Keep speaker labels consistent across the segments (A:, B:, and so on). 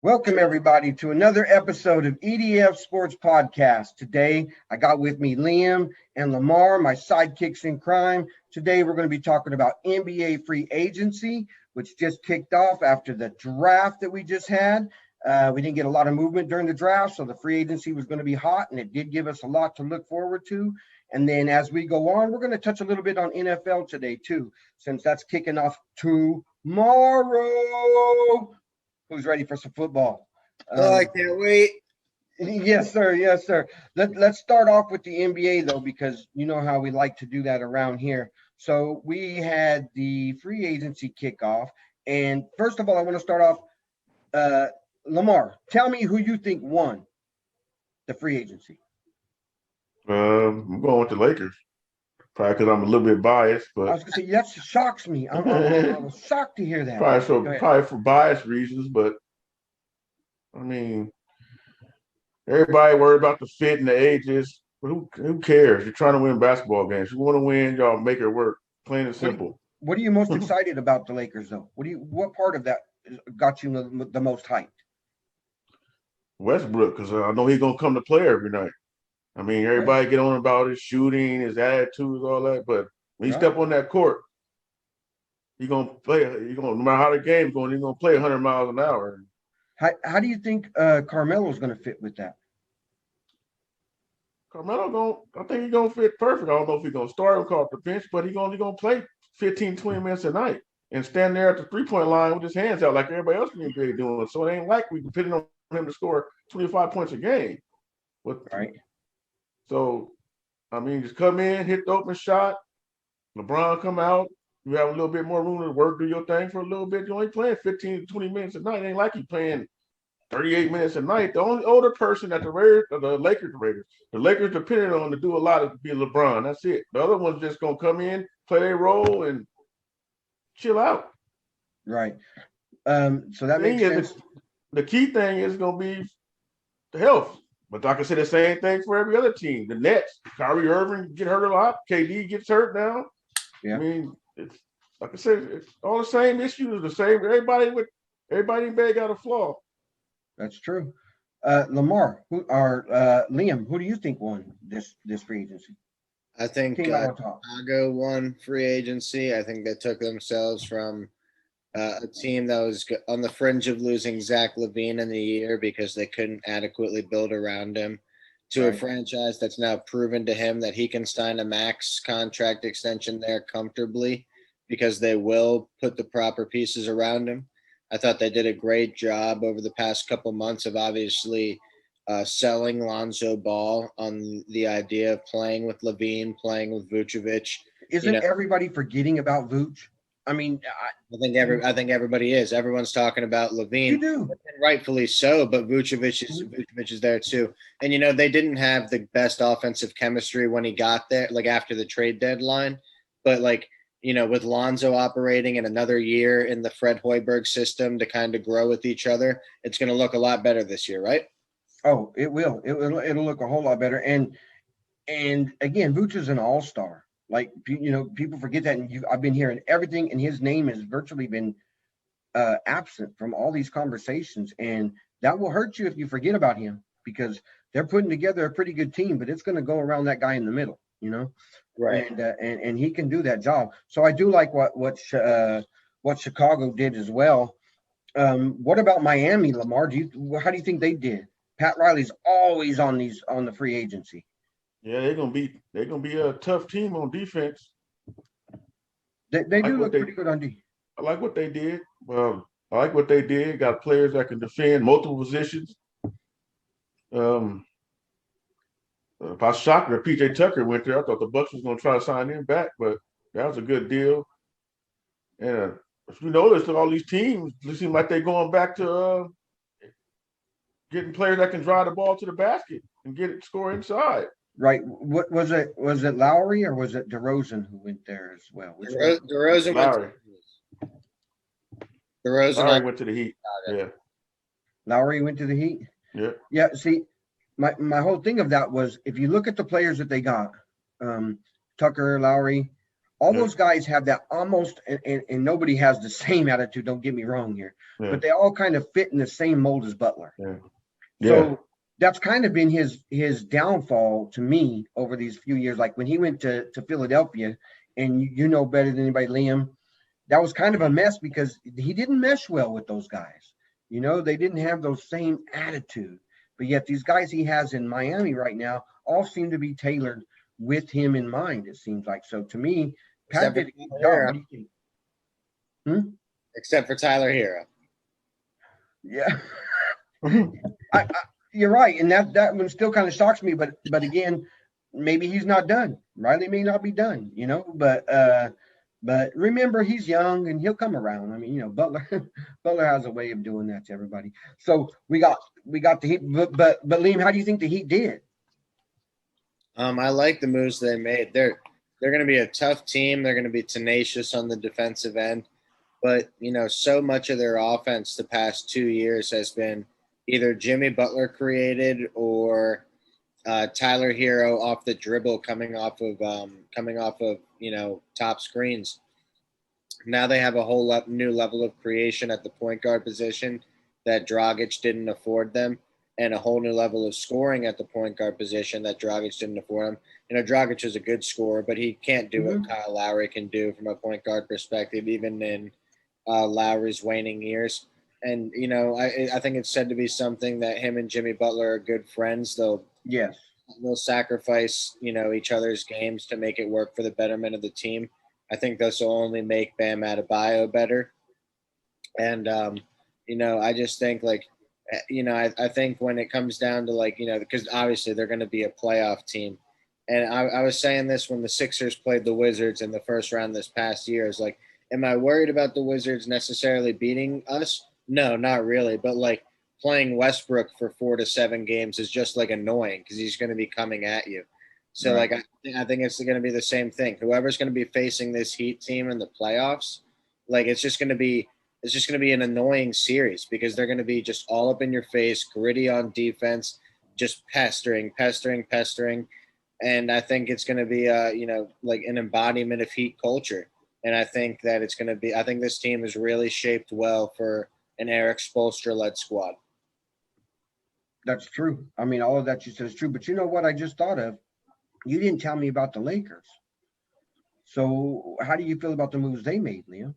A: Welcome, everybody, to another episode of EDF Sports Podcast. Today, I got with me Liam and Lamar, my sidekicks in crime. Today, we're going to be talking about NBA free agency, which just kicked off after the draft that we just had. We didn't get a lot of movement during the draft, so the free agency was going to be hot, and it did give us a lot to look forward to. And then as we go on, we're going to touch a little bit on NFL today, too, since that's kicking off tomorrow. Who's ready for some football?
B: I can't wait.
A: Yes, sir. Yes, sir. Let's start off with the NBA, though, because you know how we like to do that around here. So we had the free agency kickoff. And first of all, I want to start off, Lamar, tell me who you think won the free agency.
C: I'm going with the Lakers. Probably because I'm a little bit biased, but
A: I was going to say, that shocks me. I was shocked to hear that.
C: probably for bias reasons, but I mean, everybody worried about the fit and the ages. But who cares? You're trying to win basketball games. You want to win, y'all make it work. Plain and simple.
A: What are you most excited about the Lakers, though? What part of that got you the most hyped?
C: Westbrook, because I know he's gonna come to play every night. I mean, everybody get on about his shooting, his attitudes, all that, but when he step on that court, he's gonna play. No matter how the game's going, he's gonna play 100 miles an hour.
A: How do you think Carmelo's going to fit with that?
C: I think he's gonna fit perfect. I don't know if he's gonna start him off the bench, but he's only gonna play 15, 20 minutes a night and stand there at the 3-point line with his hands out like everybody else in the NBA doing. So it ain't like we depending on him to score 25 points a game.
A: Right.
C: So, I mean, just come in, hit the open shot. LeBron come out. You have a little bit more room to work, do your thing for a little bit. You're only playing 15 to 20 minutes a night. It ain't like you playing 38 minutes a night. The only older person that the Lakers depended on to do a lot of be LeBron. That's it. The other one's just going to come in, play their role, and chill out.
A: Right. So that makes sense.
C: The key thing is going to be the health. But like I said, the same thing for every other team. The Nets, Kyrie Irving get hurt a lot. KD gets hurt now.
A: Yeah.
C: I mean, it's like I said, it's all the same issues. The same. Everybody in bed got a flaw.
A: That's true. Lamar, Liam, who do you think won this free agency?
B: I think Chicago won free agency. I think they took themselves from a team that was on the fringe of losing Zach LaVine in the year because they couldn't adequately build around him to a franchise that's now proven to him that he can sign a max contract extension there comfortably because they will put the proper pieces around him. I thought they did a great job over the past couple months of obviously selling Lonzo Ball on the idea of playing with LaVine, playing with Vucevic.
A: Isn't everybody forgetting about Vooch? I mean,
B: I think everybody is. Everyone's talking about LaVine.
A: You do.
B: And rightfully so, but Vucevic is there too. And, they didn't have the best offensive chemistry when he got there, like after the trade deadline. But, with Lonzo operating in another year in the Fred Hoiberg system to kind of grow with each other, it's going to look a lot better this year, right?
A: Oh, it will. It'll look a whole lot better. And again, Vooch is an all-star. Like, people forget that. And I've been hearing everything, and his name has virtually been absent from all these conversations. And that will hurt you if you forget about him because they're putting together a pretty good team, but it's going to go around that guy in the middle,
B: Right.
A: And he can do that job. So I do like what Chicago did as well. What about Miami, Lamar? How do you think they did? Pat Riley's always on the free agency.
C: Yeah, they're gonna be a tough team on defense.
A: They do look pretty good on D.
C: I like what they did. Got players that can defend multiple positions. If I was shocked that PJ Tucker went there, I thought the Bucks was gonna try to sign him back, but that was a good deal. And if you notice, all these teams, it seems like they're going back to getting players that can drive the ball to the basket and get it score inside.
A: Right. What was it? Was it Lowry or was it DeRozan who went there as well?
B: DeRozan
C: went to the Heat. Yeah.
A: Lowry went to the Heat.
C: Yeah.
A: Yeah. See, my whole thing of that was if you look at the players that they got, Tucker, Lowry, all those guys have that almost, and nobody has the same attitude. Don't get me wrong here, but they all kind of fit in the same mold as Butler. So that's kind of been his downfall to me over these few years. Like when he went to Philadelphia, and you know better than anybody, Liam, that was kind of a mess because he didn't mesh well with those guys. You know, they didn't have those same attitude. But yet these guys he has in Miami right now all seem to be tailored with him in mind, it seems like. So to me, Pat did a good job. What do you think?
B: Except for Tyler Hero.
A: Yeah. You're right. And that one still kind of shocks me. But again, maybe he's not done. Riley may not be done, you know, but remember, he's young and he'll come around. I mean, you know, Butler has a way of doing that to everybody. So we got the Heat, but Liam, how do you think the Heat did?
B: I like the moves they made. They're going to be a tough team. They're going to be tenacious on the defensive end. But, you know, so much of their offense the past 2 years has been either Jimmy Butler created or Tyler Hero off the dribble coming off of, you know, top screens. Now they have a whole new level of creation at the point guard position that Dragic didn't afford them, and a whole new level of scoring at the point guard position that Dragic didn't afford them. You know, Dragic is a good scorer, but he can't do what Kyle Lowry can do from a point guard perspective, even in Lowry's waning years. And, you know, I think it's said to be something that him and Jimmy Butler are good friends. They'll sacrifice, you know, each other's games to make it work for the betterment of the team. I think this will only make Bam Adebayo better. And, you know, I just think, like, you know, I think when it comes down to, like, you know, because obviously they're going to be a playoff team. And I was saying this when the Sixers played the Wizards in the first round this past year. Is like, am I worried about the Wizards necessarily beating us? No, not really. But, like, playing Westbrook for 4 to 7 games is just, like, annoying because he's going to be coming at you. So, like, I think it's going to be the same thing. Whoever's going to be facing this Heat team in the playoffs, like, it's just going to be an annoying series because they're going to be just all up in your face, gritty on defense, just pestering. And I think it's going to be, you know, like an embodiment of Heat culture. And I think that I think this team is really shaped well for an Eric Spoelstra-led squad.
A: That's true. I mean, all of that you said is true. But you know what I just thought of? You didn't tell me about the Lakers. So how do you feel about the moves they made, Liam?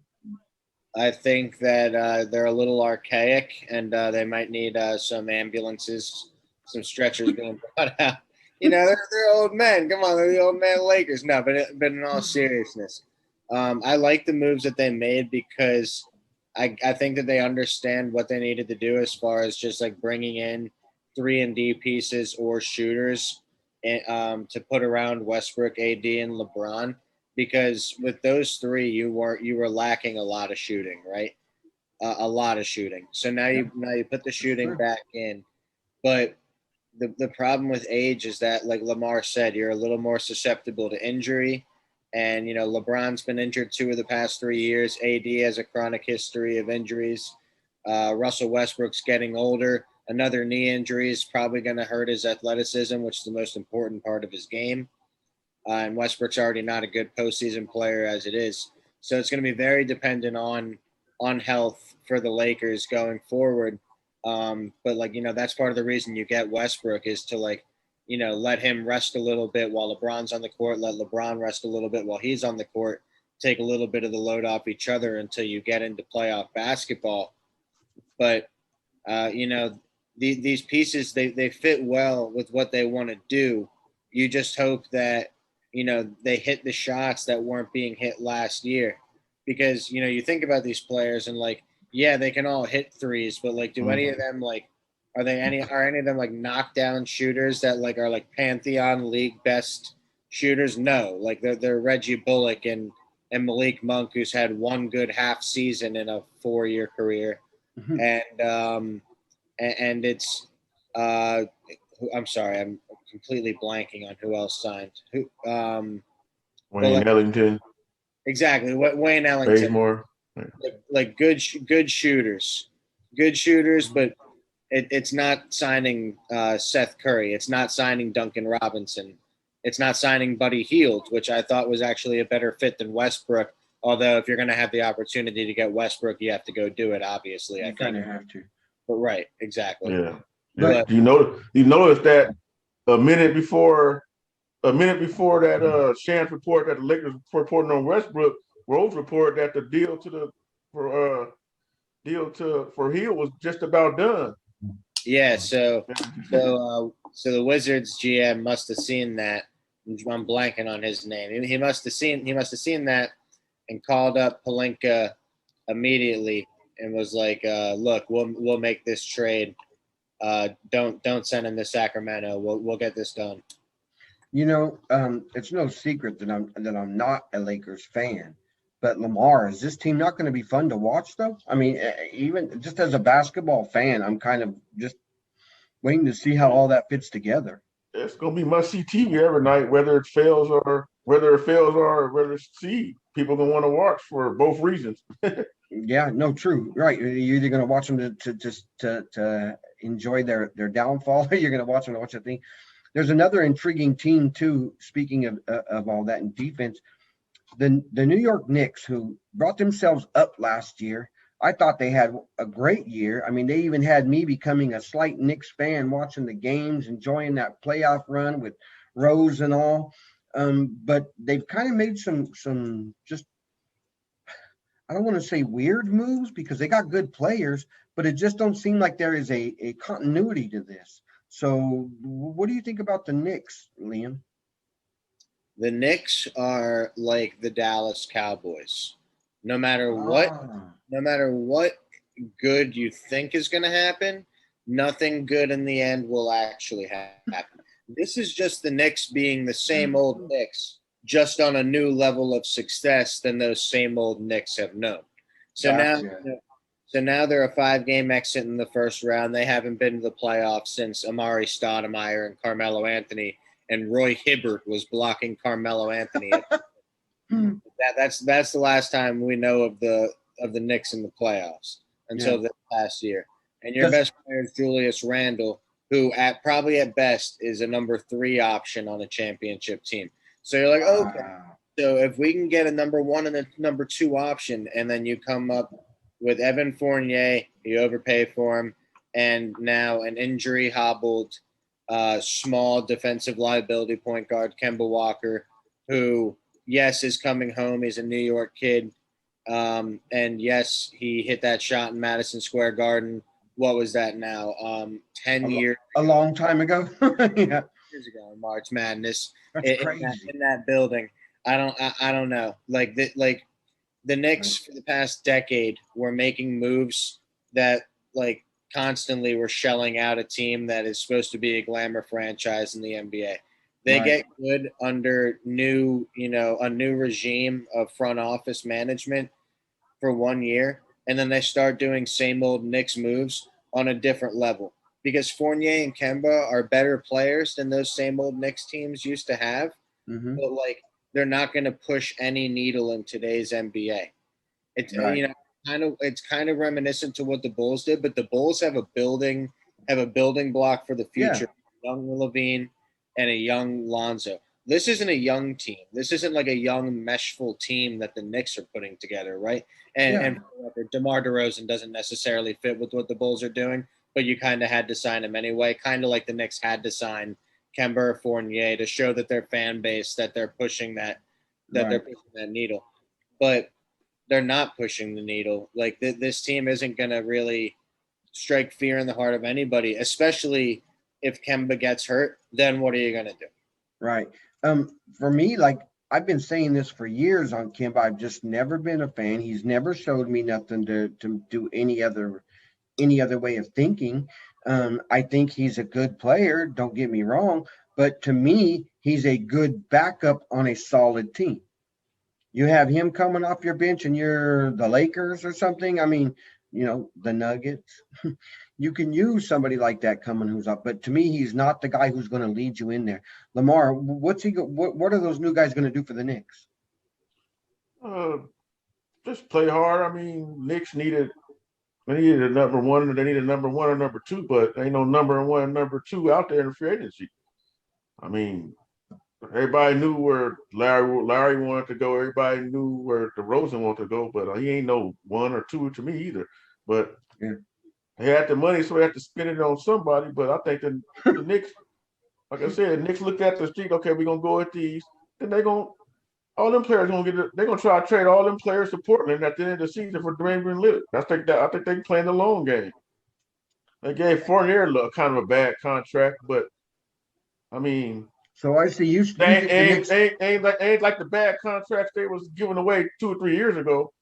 B: I think that they're a little archaic, and they might need some ambulances, some stretchers being brought out. You know, they're old men. Come on, they're the old man Lakers. No, but in all seriousness, I like the moves that they made because I think that they understand what they needed to do as far as just like bringing in 3-and-D pieces or shooters and, to put around Westbrook, AD, and LeBron. Because with those three, you were lacking a lot of shooting, right? A lot of shooting. So now you put the shooting back in, but the problem with age is that, like Lamar said, you're a little more susceptible to injury, and you know LeBron's been injured 2 of the past 3 years. AD has a chronic history of injuries. Russell Westbrook's getting older. Another knee injury is probably going to hurt his athleticism, which is the most important part of his game. And Westbrook's already not a good postseason player as it is. So it's going to be very dependent on health for the Lakers going forward. But, like, you know, that's part of the reason you get Westbrook is to, like, you know, let him rest a little bit while LeBron's on the court, let LeBron rest a little bit while he's on the court, take a little bit of the load off each other until you get into playoff basketball. But, you know, these pieces, they fit well with what they want to do. You just hope that, you know, they hit the shots that weren't being hit last year. Because, you know, you think about these players and, like, yeah, they can all hit threes, but, like, do any of them, like, are any of them, like, knockdown shooters that, like, are, like, Pantheon League best shooters? No. Like, they're Reggie Bullock and Malik Monk, who's had one good half season in a 4-year career. Mm-hmm. And it's I'm sorry, I'm completely blanking on who else signed.
C: Wayne Ellington.
B: Exactly, Wayne Ellington.
C: Bazemore.
B: Like good shooters, but it's not signing Seth Curry. It's not signing Duncan Robinson. It's not signing Buddy Hield, which I thought was actually a better fit than Westbrook. Although if you're going to have the opportunity to get Westbrook, you have to go do it, obviously.
A: You kind of have to.
B: But right, exactly.
C: Yeah.
B: But
C: you notice that a minute before that Shan's report that the Lakers were reporting on Westbrook, Rose reported that the deal for Hill was just about done.
B: yeah, so the Wizards GM must have seen that. I'm blanking on his name. He must have seen that and called up Pelinka immediately and was like, "Look, we'll make this trade. Don't send him to Sacramento. We'll get this done."
A: It's no secret that I'm not a Lakers fan, but Lamar, is this team not going to be fun to watch though? I mean, even just as a basketball fan, I'm kind of just waiting to see how all that fits together.
C: It's going to be must-see TV every night, whether it fails or whether it's seed. People going to want to watch for both reasons.
A: Yeah, no, true. Right. You're either going to watch them to enjoy their downfall, or you're going to watch them to watch the thing. There's another intriguing team too. Speaking of all that in defense, the New York Knicks, who brought themselves up last year. I thought they had a great year. I mean, they even had me becoming a slight Knicks fan, watching the games, enjoying that playoff run with Rose and all. But they've kind of made some just, I don't want to say weird moves because they got good players, but it just don't seem like there is a continuity to this. So what do you think about the Knicks, Liam?
B: The Knicks are like the Dallas Cowboys. No matter what good you think is going to happen, nothing good in the end will actually happen. This is just the Knicks being the same old Knicks, just on a new level of success than those same old Knicks have known. So now they're a 5-game exit in the first round. They haven't been to the playoffs since Amari Stoudemire and Carmelo Anthony, and Roy Hibbert was blocking Carmelo Anthony. That's the last time we know of the Knicks in the playoffs until this past year. And your best player is Julius Randle, who probably at best is a number 3 option on a championship team. So you're like, okay, so if we can get a number 1 and a number 2 option, and then you come up with Evan Fournier, you overpay for him, and now an injury hobbled small defensive liability point guard, Kemba Walker, who yes is coming home. He's a New York kid. And yes, he hit that shot in Madison Square Garden. What was that now? 10 years.
A: A long time ago. Yeah.
B: Years ago in March Madness.
A: That's crazy.
B: In that building. I don't know. Like the Knicks for the past decade were making moves that like constantly were shelling out a team that is supposed to be a glamour franchise in the NBA. They get good under a new regime of front office management for 1 year, and then they start doing same old Knicks moves on a different level. Because Fournier and Kemba are better players than those same old Knicks teams used to have, but like they're not going to push any needle in today's NBA. It's it's kind of reminiscent to what the Bulls did, but the Bulls have a building block for the future. Yeah. Young Levine and a young Lonzo. This isn't a young team. This isn't like a young meshful team that the Knicks are putting together, right? And DeMar DeRozan doesn't necessarily fit with what the Bulls are doing, but you kind of had to sign him anyway, kind of like the Knicks had to sign Kemba or Fournier to show that their fan base, that they're pushing that they're pushing that needle. But they're not pushing the needle. Like this team isn't going to really strike fear in the heart of anybody, especially if Kemba gets hurt. Then what are you going to do?
A: Right. For me, like I've been saying this for years on Kemba. I've just never been a fan. He's never showed me nothing to do any other way of thinking. I think he's a good player. Don't get me wrong, but to me, he's a good backup on a solid team. You have him coming off your bench and you're the Lakers or something. I mean, the Nuggets. You can use somebody like that coming who's up, but to me, he's not the guy who's going to lead you in there. Lamar, what are those new guys going to do for the Knicks?
C: Just play hard. I mean, Knicks needed a number 1, they needed a number 1 or number 2, but ain't no number 1 and number 2 out there in free agency. I mean, everybody knew where Larry wanted to go. Everybody knew where DeRozan wanted to go, but he ain't no one or two to me either. But he had the money, so he had to spend it on somebody. But I think the Knicks, like I said, the Knicks looked at the street. Okay, we're gonna go at these. Then all them players they're gonna try to trade all them players to Portland at the end of the season for Damian Lillard. I think they playing the long game. They gave Fournier kind of a bad contract, but I mean,
A: so I see you think the Knicks
C: ain't like the bad contracts they was giving away 2 or 3 years ago.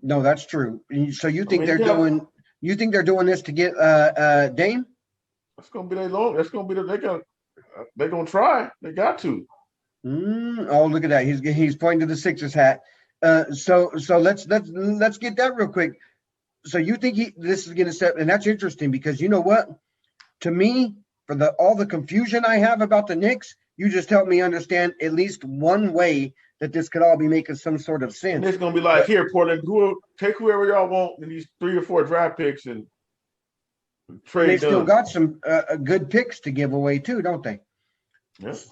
A: No, that's true. So you think they're doing this to get Dame?
C: That's gonna be That's gonna be they're gonna try. They got to.
A: Oh, look at that. He's pointing to the Sixers hat. So let's get that real quick. So you think this is going to set, and that's interesting because you know what? To me, for all the confusion I have about the Knicks, you just helped me understand at least one way that this could all be making some sort of sense.
C: And it's going to be like, here, Portland, take whoever y'all want in these 3 or 4 draft picks and trade them.
A: They still got some good picks to give away too, don't they?
C: Yes.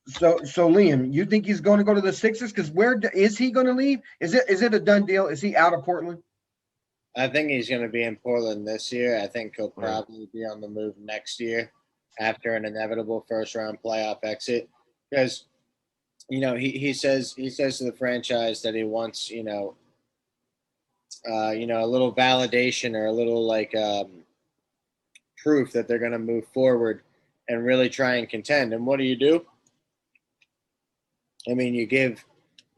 A: So Liam, you think he's going to go to the Sixers? Because where is he going to leave? Is it a done deal? Is he out of Portland?
B: I think he's going to be in Portland this year. I think he'll probably be on the move next year after an inevitable first-round playoff exit. Because, he says to the franchise that he wants, a little validation or a little proof that they're going to move forward and really try and contend. And what do? I mean, you give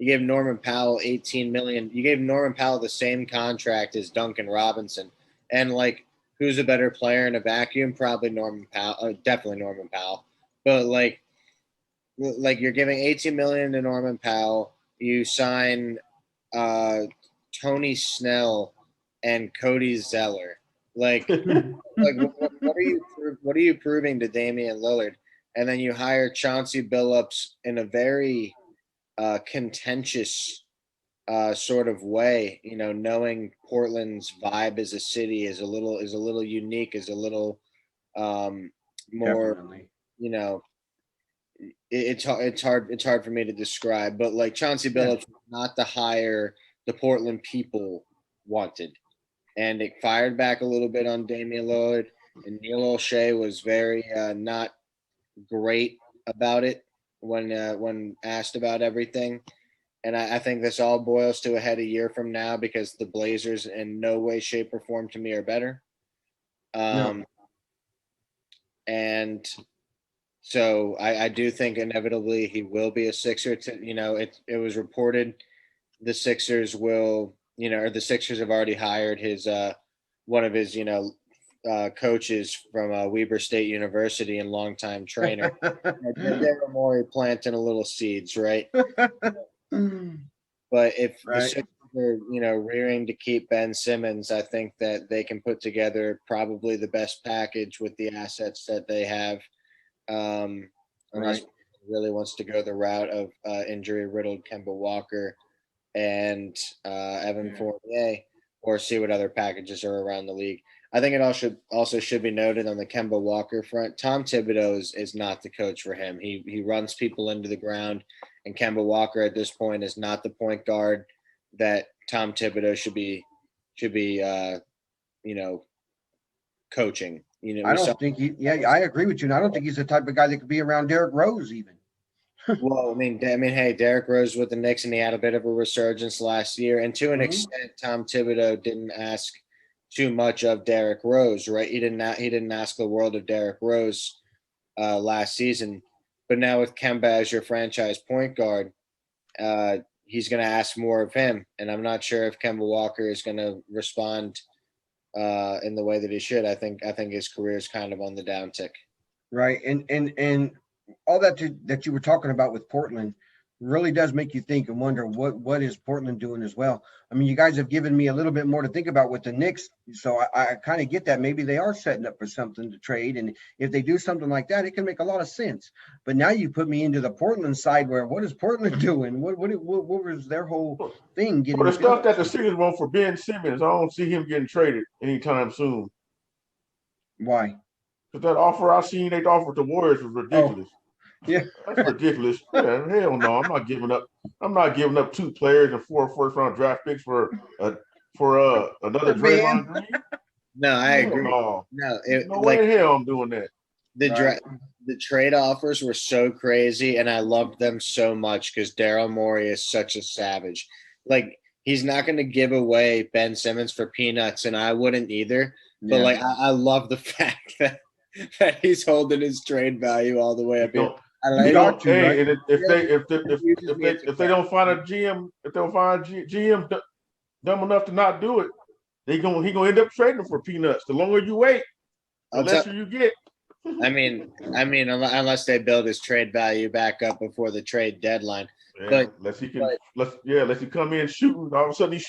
B: Norman Powell $18 million. You gave Norman Powell the same contract as Duncan Robinson, and who's a better player in a vacuum? Probably Norman Powell. Definitely Norman Powell. But you're giving $18 million to Norman Powell. You sign Tony Snell and Cody Zeller. What are you proving to Damian Lillard? And then you hire Chauncey Billups in a very contentious sort of way, knowing Portland's vibe as a city is a little unique, is a little more,
A: Definitely.
B: It's hard for me to describe, but Chauncey Billups was not the hire the Portland people wanted, and it fired back a little bit on Damian Lillard, and Neil O'Shea was very not great about it when asked about everything. And I think this all boils to a year from now because the Blazers in no way, shape, or form to me are better.
A: No.
B: And so I do think inevitably he will be a Sixer. It was reported the Sixers will, or the Sixers have already hired his one of his, coaches from Weber State University and longtime trainer. Daryl Morey planting a little seeds, right? But if the Sixers are, rearing to keep Ben Simmons, I think that they can put together probably the best package with the assets that they have. Unless really wants to go the route of injury-riddled Kemba Walker and Evan Fournier, or see what other packages are around the league. I think it also should be noted on the Kemba Walker front, Tom Thibodeau is not the coach for him. He runs people into the ground, and Kemba Walker at this point is not the point guard that Tom Thibodeau should be coaching.
A: I don't think I agree with you. And I don't think he's the type of guy that could be around Derrick Rose even.
B: Well, I mean, hey, Derrick Rose with the Knicks, and he had a bit of a resurgence last year. And to an extent, Tom Thibodeau didn't ask too much of Derrick Rose, right? He didn't ask the world of Derrick Rose last season. But now with Kemba as your franchise point guard, he's going to ask more of him. And I'm not sure if Kemba Walker is going to respond in the way that he should. I think his career is kind of on the downtick.
A: Right. And all that you were talking about with Portland really does make you think and wonder what is Portland doing as well. I mean, you guys have given me a little bit more to think about with the Knicks, so I kind of get that. Maybe they are setting up for something to trade, and if they do something like that, it can make a lot of sense. But now you put me into the Portland side, where what is Portland doing? What was their whole thing getting?
C: Well, the stuff that the Sixers want for Ben Simmons, I don't see him getting traded anytime soon.
A: Why?
C: Because that offer I seen they offered the Warriors was ridiculous.
A: Yeah.
C: That's ridiculous. Yeah, hell no. I'm not giving up. I'm not giving up 2 players and 4 first-round draft picks for another
A: Man.
C: Draymond Green.
B: No, I
C: Hell
B: agree.
C: no.
B: No,
C: No way in hell I'm doing that.
B: the trade offers were so crazy, and I loved them so much because Daryl Morey is such a savage. Like, he's not going to give away Ben Simmons for peanuts, and I wouldn't either. But
A: Yeah.
B: like, I love the fact that he's holding his trade value all the way up here.
A: You got to,
C: hey,
A: right?
C: and if they don't find a GM, if they don't find a GM dumb enough to not do it, he gonna end up trading for peanuts. The longer you wait, the lesser you get.
B: I mean, unless they build his trade value back up before the trade deadline.
C: Yeah,
B: but
C: unless he come in shooting, all of a sudden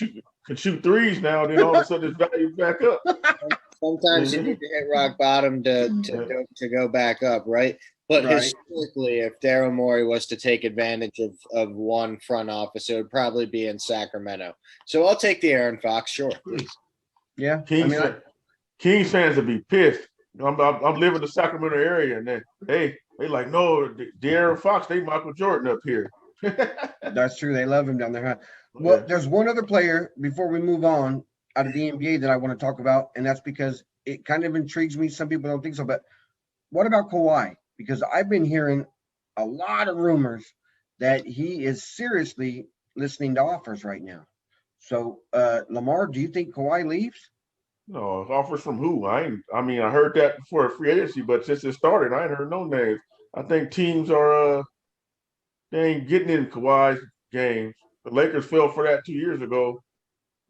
C: can shoot threes now, then all of a sudden his value's back up.
B: Sometimes you need to hit rock bottom to go back up, right? But historically, if Daryl Morey was to take advantage of one front office, it would probably be in Sacramento. So I'll take the Aaron Fox, sure, please.
A: Yeah,
C: Kings fans would be pissed. I'm living in the Sacramento area, and they like, no, the Aaron Fox, they Michael Jordan up here.
A: That's true. They love him down there, huh? Well, there's one other player before we move on out of the NBA that I want to talk about, and that's because it kind of intrigues me. Some people don't think so, but what about Kawhi? Because I've been hearing a lot of rumors that he is seriously listening to offers right now. So, Lamar, do you think Kawhi leaves?
C: No, offers from who? I heard that before free agency, but since it started, I ain't heard no names. I think teams are they ain't getting in Kawhi's games. The Lakers fell for that 2 years ago.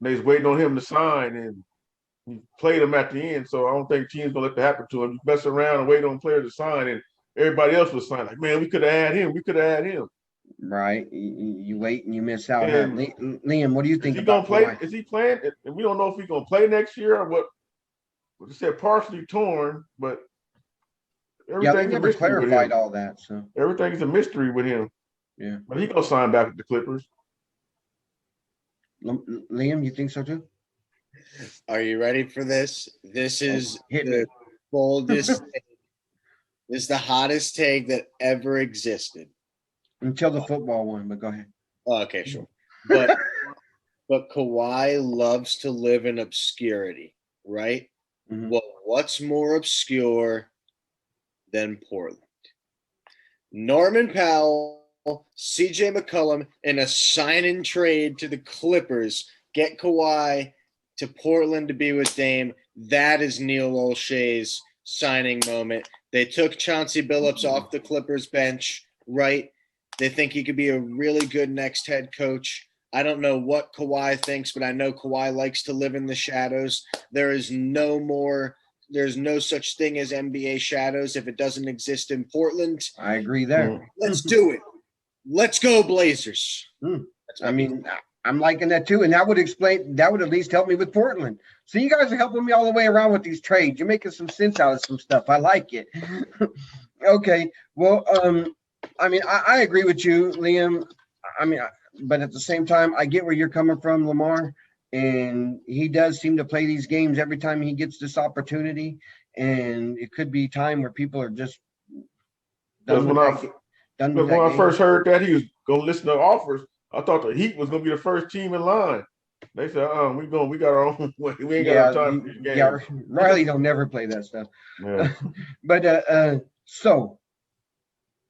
C: And they was waiting on him to sign, and he played him at the end. So I don't think teams gonna let that happen to him. You mess around and wait on players to sign, and everybody else was signing. Like, man, we could have had him. We could have had him.
A: Right. You wait and you miss out. Liam, what do you think
C: about Kawhi? Is he playing? And we don't know if he's gonna play next year or what. They said partially torn, but
A: they never clarified all that. So
C: everything's a mystery with him.
A: Yeah,
C: but he gonna sign back with the Clippers.
A: Liam, you think so too?
B: Are you ready for this? This is the boldest. This is the hottest take that ever existed.
A: Until the football one, but go ahead.
B: Okay, sure. But Kawhi loves to live in obscurity, right? Mm-hmm. Well, what's more obscure than Portland? Norman Powell, CJ McCollum, in a sign-and trade to the Clippers, get Kawhi to Portland to be with Dame. That is Neil Olshey's signing moment. They took Chauncey Billups off the Clippers bench, right? They think he could be a really good next head coach. I don't know what Kawhi thinks, but I know Kawhi likes to live in the shadows. There's no such thing as NBA shadows if it doesn't exist in Portland.
A: I agree there.
B: Let's do it. Let's go, Blazers.
A: I'm liking that too. And that would at least help me with Portland. So you guys are helping me all the way around with these trades. You're making some sense out of some stuff. I like it. Okay. Well, I agree with you, Liam. But at the same time, I get where you're coming from, Lamar. And he does seem to play these games every time he gets this opportunity. And it could be time where people are just done with that.
C: When I first heard that he was going to listen to offers, I thought the Heat was going to be the first team in line. They said, we got our own way. We ain't got our time for these games.
A: Yeah, Riley don't never play that stuff.
C: Yeah.
A: But so,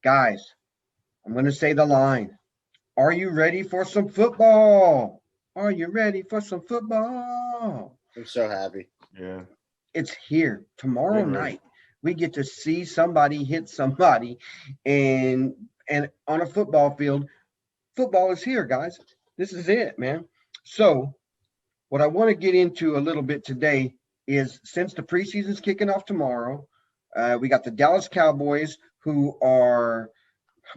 A: guys, I'm going to say the line. Are you ready for some football? Are you ready for some football?
B: I'm so happy.
C: Yeah.
A: It's here tomorrow night. We get to see somebody hit somebody, and on a football field. Football is here, guys. This is it, man. So what I want to get into a little bit today is, since the preseason's kicking off tomorrow, we got the Dallas Cowboys, who are,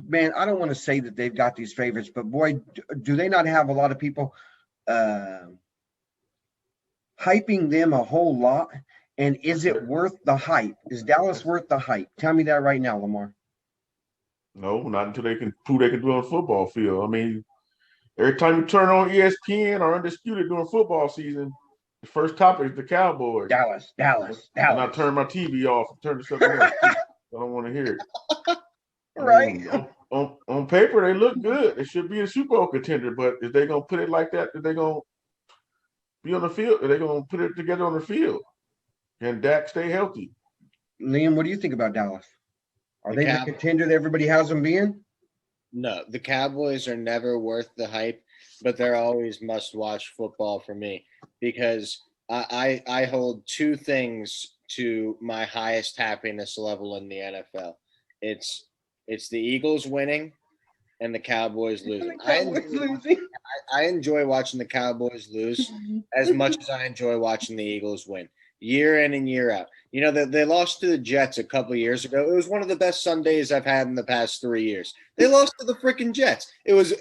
A: man, I don't want to say that they've got these favorites, but boy, do they not have a lot of people hyping them a whole lot. And is it worth the hype? Is Dallas worth the hype? Tell me that right now, Lamar.
C: No, not until they can prove they can do it on a football field. I mean, every time you turn on ESPN or Undisputed during football season, the first topic is the Cowboys.
A: Dallas.
C: And I turn my TV off and turn to something else. I don't want to hear it.
A: Right.
C: On paper, they look good. They should be a Super Bowl contender, but if they're gonna put it like that, if they're gonna be on the field, they're gonna put it together on the field. Can Dak stay healthy?
A: Liam, what do you think about Dallas? Are
B: The
A: they the
B: Cowboys.
A: contender that everybody has them being?
B: No, the Cowboys are never worth the hype, but they're always must-watch football for me because I hold two things to my highest happiness level in the NFL. It's the Eagles winning and the Cowboys losing. I enjoy watching the Cowboys lose as much as I enjoy watching the Eagles win year in and year out. You know, they lost to the Jets a couple of years ago. It was one of the best Sundays I've had in the past 3 years. They lost to the freaking Jets. It was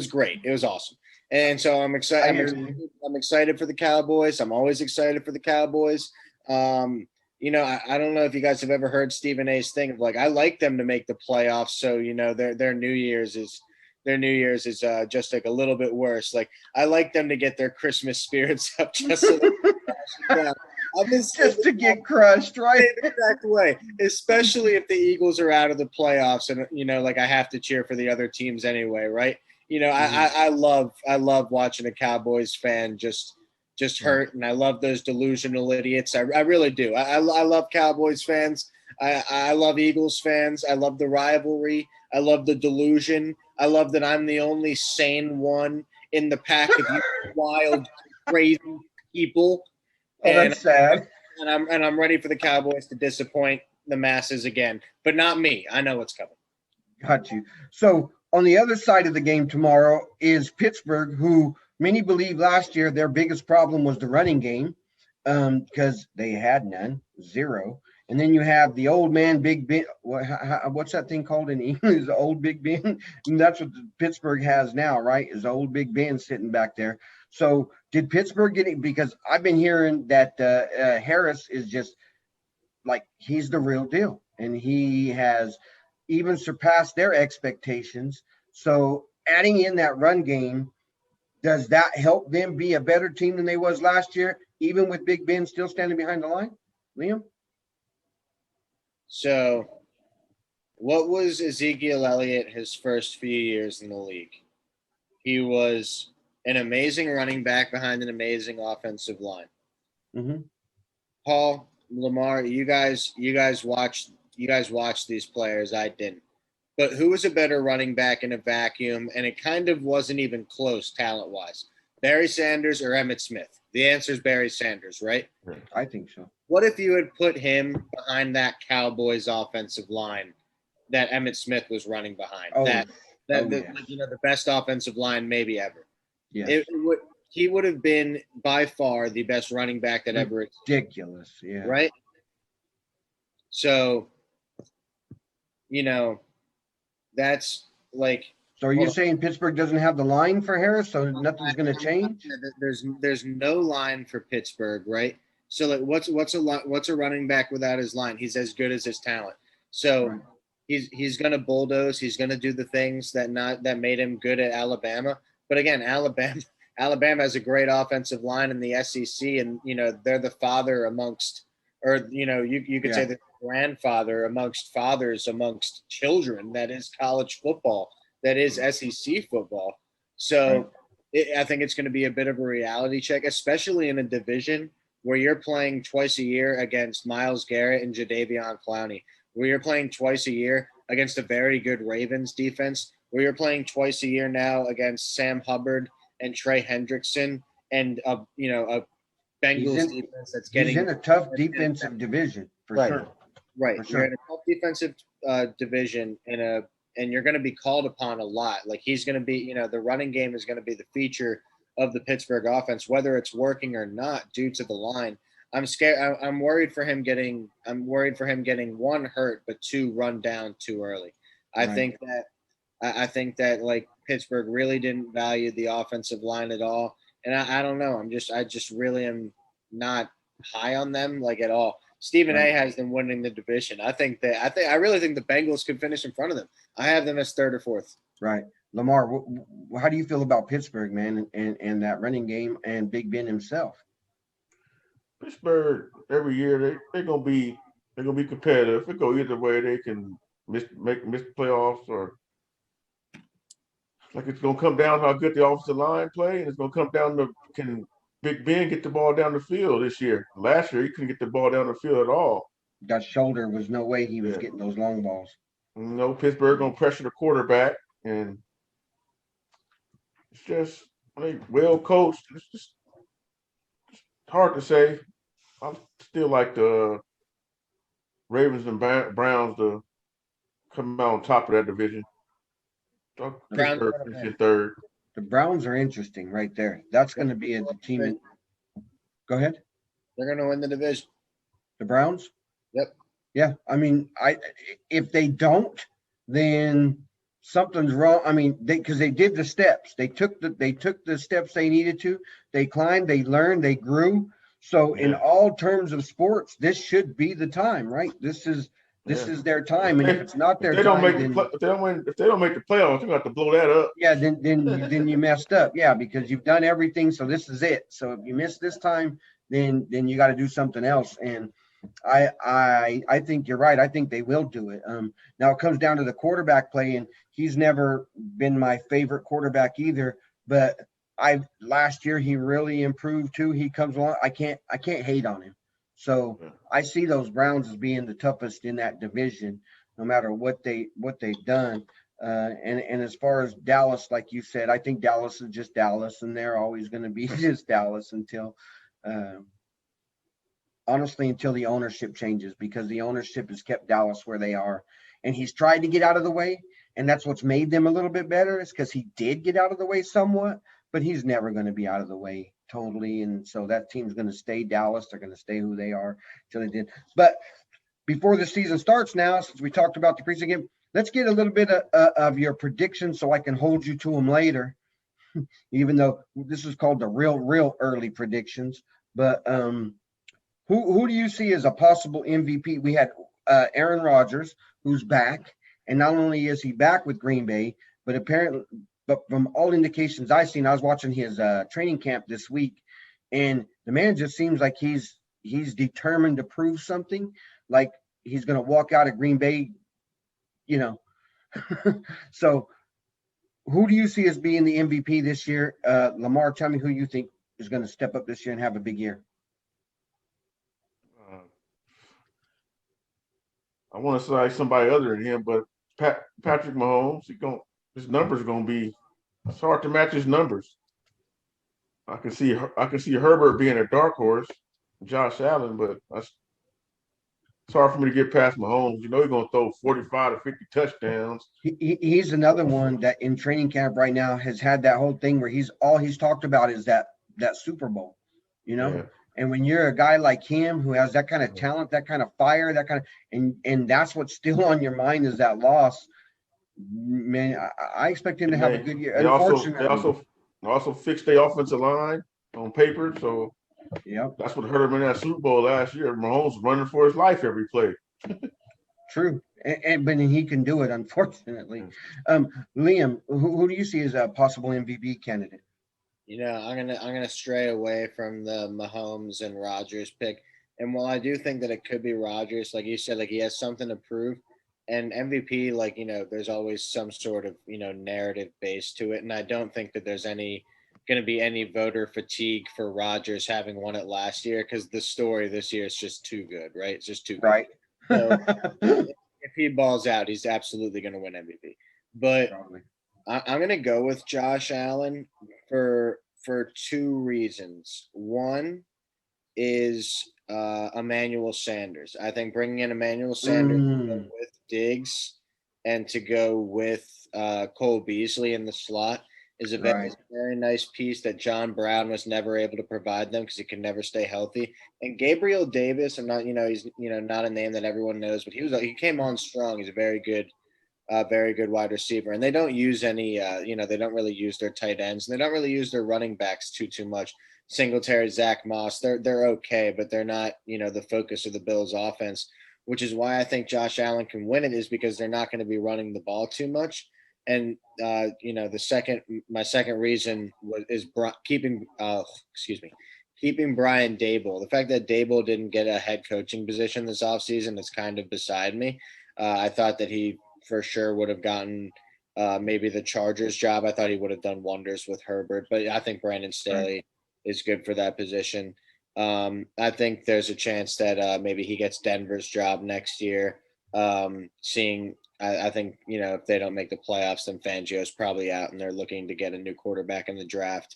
B: great. It was awesome. And so I'm excited. I'm excited for the Cowboys. I'm always excited for the Cowboys. You know, I don't know if you guys have ever heard Stephen A's thing of like, I like them to make the playoffs. So, you know, their New Year's is just like a little bit worse. Like I like them to get their Christmas spirits up just so
A: just to get crushed, right?
B: Exact way, especially if the Eagles are out of the playoffs, and you know, like I have to cheer for the other teams anyway, right? You know, I love watching a Cowboys fan just hurt, and I love those delusional idiots. I really do. I love Cowboys fans. I love Eagles fans. I love the rivalry. I love the delusion. I love that I'm the only sane one in the pack of you wild, crazy people.
A: Oh, that's sad.
B: And I'm ready for the Cowboys to disappoint the masses again, but not me. I know what's coming.
A: Got you. So on the other side of the game tomorrow is Pittsburgh, who many believe last year their biggest problem was the running game because they had none, zero. And then you have the old man, Big Ben. What's that thing called in English? The old Big Ben. And that's what Pittsburgh has now, right? Is the old Big Ben sitting back there. So did Pittsburgh get it? Because I've been hearing that Harris is just like he's the real deal, and he has even surpassed their expectations. So adding in that run game, does that help them be a better team than they was last year, even with Big Ben still standing behind the line? Liam?
B: So what was Ezekiel Elliott his first few years in the league? He was an amazing running back behind an amazing offensive line.
A: Mm-hmm.
B: Paul, Lamar, you guys watched these players. I didn't. But who was a better running back in a vacuum? And it kind of wasn't even close talent-wise. Barry Sanders or Emmitt Smith? The answer is Barry Sanders, right?
A: I think so.
B: What if you had put him behind that Cowboys offensive line that Emmitt Smith was running behind?
A: Yes.
B: You know, the best offensive line maybe ever.
A: Yes.
B: He would have been by far the best running back that ever existed.
A: Ridiculous, yeah.
B: Right? So, you know, that's like.
A: So are you saying Pittsburgh doesn't have the line for Harris, so nothing's going to change?
B: There's no line for Pittsburgh, right? So like, what's a running back without his line? He's as good as his talent. So right. He's going to bulldoze. He's going to do the things that made him good at Alabama. But again, Alabama has a great offensive line in the SEC, and you know they're the father amongst, or you know you could say the grandfather amongst fathers amongst children. That is college football. That is SEC football. So I think it's going to be a bit of a reality check, especially in a division where you're playing twice a year against Myles Garrett and Jadeveon Clowney, where you're playing twice a year against a very good Ravens defense, where you're playing twice a year now against Sam Hubbard and Trey Hendrickson and a Bengals defense that's getting.
A: He's in a tough defensive division for sure.
B: Right, you're in a tough defensive division and you're going to be called upon a lot. Like he's going to be, you know, the running game is going to be the feature of the Pittsburgh offense, whether it's working or not due to the line. I'm scared. I'm worried for him getting one hurt, but two run down too early. I think that like Pittsburgh really didn't value the offensive line at all. And I don't know. I just really am not high on them like at all. Stephen A has them winning the division. I really think the Bengals could finish in front of them. I have them as third or fourth.
A: Right. Lamar, how do you feel about Pittsburgh, man, and that running game and Big Ben himself?
C: Pittsburgh every year they're gonna be competitive. If it go either way, they can miss the playoffs, or like it's gonna come down to how good the offensive line play, and it's gonna come down to can Big Ben get the ball down the field this year. Last year he couldn't get the ball down the field at all.
A: That shoulder was no way he was
C: Yeah.
A: getting those long balls.
C: Pittsburgh gonna pressure the quarterback, and it's just well coached. It's just hard to say. I still like the Ravens and Browns to come out on top of that division. Pittsburgh finishing third.
A: The Browns are interesting right there. That's going to be the team. Go ahead.
B: They're going to win the division.
A: The Browns?
B: Yep.
A: Yeah. I mean, if they don't, then something's wrong. I mean, because they did the steps. They took the steps they needed to. They climbed, they learned, they grew. So in all terms of sports, this should be the time, right? This is their time, and if it's not their time,
C: if they don't make the playoffs, you got to blow that up.
A: Yeah, then you messed up. Yeah, because you've done everything, so this is it. So if you miss this time, then you got to do something else. And I think you're right. I think they will do it. Now it comes down to the quarterback play, and he's never been my favorite quarterback either. But last year he really improved too. He comes along. I can't hate on him. So I see those Browns as being the toughest in that division, no matter what they've done. And as far as Dallas, like you said, I think Dallas is just Dallas, and they're always going to be just Dallas until the ownership changes, because the ownership has kept Dallas where they are. And he's tried to get out of the way, and that's what's made them a little bit better, is because he did get out of the way somewhat, but he's never going to be out of the way totally. And so that team's going to stay Dallas. They're going to stay who they are until they did. But before the season starts now, since we talked about the preseason game, let's get a little bit of your predictions so I can hold you to them later, even though this is called the real early predictions. But who do you see as a possible MVP? We had Aaron Rodgers, who's back. And not only is he back with Green Bay, but from all indications I've seen, I was watching his training camp this week, and the man just seems like he's determined to prove something, like he's going to walk out of Green Bay, So who do you see as being the MVP this year? Lamar, tell me who you think is going to step up this year and have a big year.
C: I want to say somebody other than him, but Patrick Mahomes, his numbers are going to be, it's hard to match his numbers. I can see Herbert being a dark horse, Josh Allen, but it's hard for me to get past Mahomes. He's going to throw 45 to 50 touchdowns.
A: He's another one that in training camp right now has had that whole thing where all he's talked about is that Super Bowl, Yeah. And when you're a guy like him who has that kind of talent, that kind of fire, that kind of, and that's what's still on your mind is that loss, man, I expect him to have a good year.
C: They also fixed their offensive line on paper. So that's what hurt him in that Super Bowl last year. Mahomes running for his life every play.
A: True. But he can do it, unfortunately. Liam, who do you see as a possible MVP candidate?
B: I'm gonna stray away from the Mahomes and Rodgers pick. And while I do think that it could be Rodgers, like you said, like he has something to prove, and MVP, like there's always some sort of narrative base to it, and I don't think that there's going to be any voter fatigue for Rodgers having won it last year, because the story this year is just too good, right? It's just too good.
A: Right.
B: So if he balls out, he's absolutely going to win MVP. But probably. I'm going to go with Josh Allen for two reasons. One is Emmanuel Sanders. I think bringing in Emmanuel Sanders with Diggs and to go with Cole Beasley in the slot is a very nice piece that John Brown was never able to provide them because he could never stay healthy. And Gabriel Davis, I'm not, he's not a name that everyone knows, but he came on strong. He's a very good wide receiver. And they don't use any, they don't really use their tight ends, and they don't really use their running backs too much. Singletary, Zach Moss, they're okay, but they're not, the focus of the Bills' offense, which is why I think Josh Allen can win it, is because they're not going to be running the ball too much. And my second reason is keeping Brian Daboll. The fact that Daboll didn't get a head coaching position this offseason is kind of beside me. I thought that he for sure would have gotten maybe the Chargers job. I thought he would have done wonders with Herbert, but I think Brandon Staley is good for that position. I think there's a chance that maybe he gets Denver's job next year. I think, if they don't make the playoffs, then Fangio's probably out and they're looking to get a new quarterback in the draft.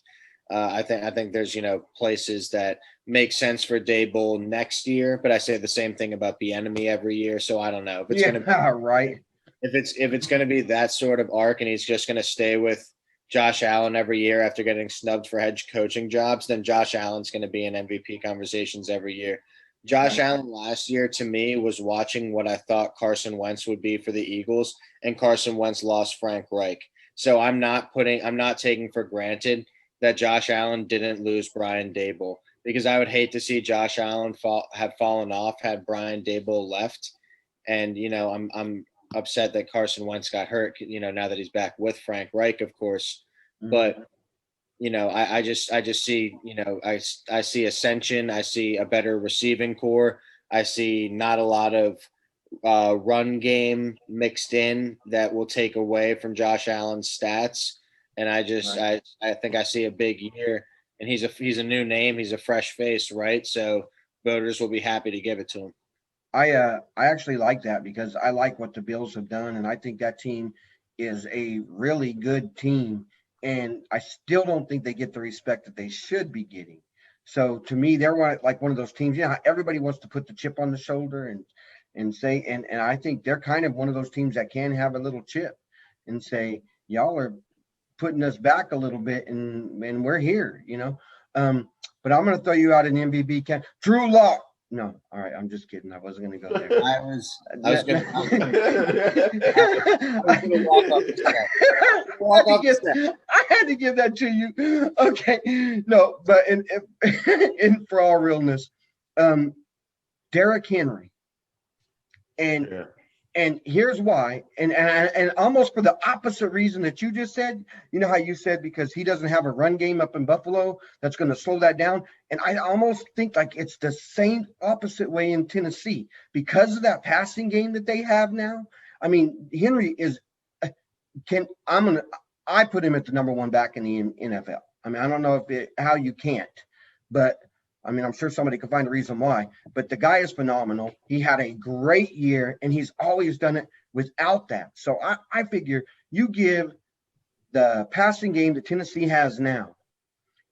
B: I think there's, places that make sense for Daboll next year, but I say the same thing about Bieniemy every year. So I don't know if it's going to be
A: right.
B: If it's going to be that sort of arc and he's just going to stay with Josh Allen every year after getting snubbed for head coaching jobs, then Josh Allen's going to be in MVP conversations every year. Josh Allen last year, to me, was watching what I thought Carson Wentz would be for the Eagles, and Carson Wentz lost Frank Reich. So I'm not taking for granted that Josh Allen didn't lose Brian Daboll, because I would hate to see Josh Allen have fallen off had Brian Daboll left. And, I'm upset that Carson Wentz got hurt, now that he's back with Frank Reich, of course. Mm-hmm. But, I just see, I see ascension. I see a better receiving core. I see not a lot of run game mixed in that will take away from Josh Allen's stats. And I think I see a big year, and he's a new name. He's a fresh face, right? So voters will be happy to give it to him.
A: I actually like that, because I like what the Bills have done, and I think that team is a really good team, and I still don't think they get the respect that they should be getting. So to me, they're like one of those teams. Everybody wants to put the chip on the shoulder and say, and I think they're kind of one of those teams that can have a little chip and say, y'all are putting us back a little bit, and we're here, But I'm going to throw you out an MVP. Drew Lock. No, all right. I'm just kidding. I wasn't going to go there.
B: I was going to walk up the step.
A: I had to give that to you. Okay. No, but in for all realness, Derrick Henry. And here's why, and almost for the opposite reason that you just said. You know how you said because he doesn't have a run game up in Buffalo that's going to slow that down. And I almost think like it's the same opposite way in Tennessee because of that passing game that they have now. I mean, Henry I put him at the number one back in the NFL. I mean, I don't know how you can't, but I mean, I'm sure somebody could find a reason why, but the guy is phenomenal. He had a great year, and he's always done it without that. So I figure you give the passing game that Tennessee has now,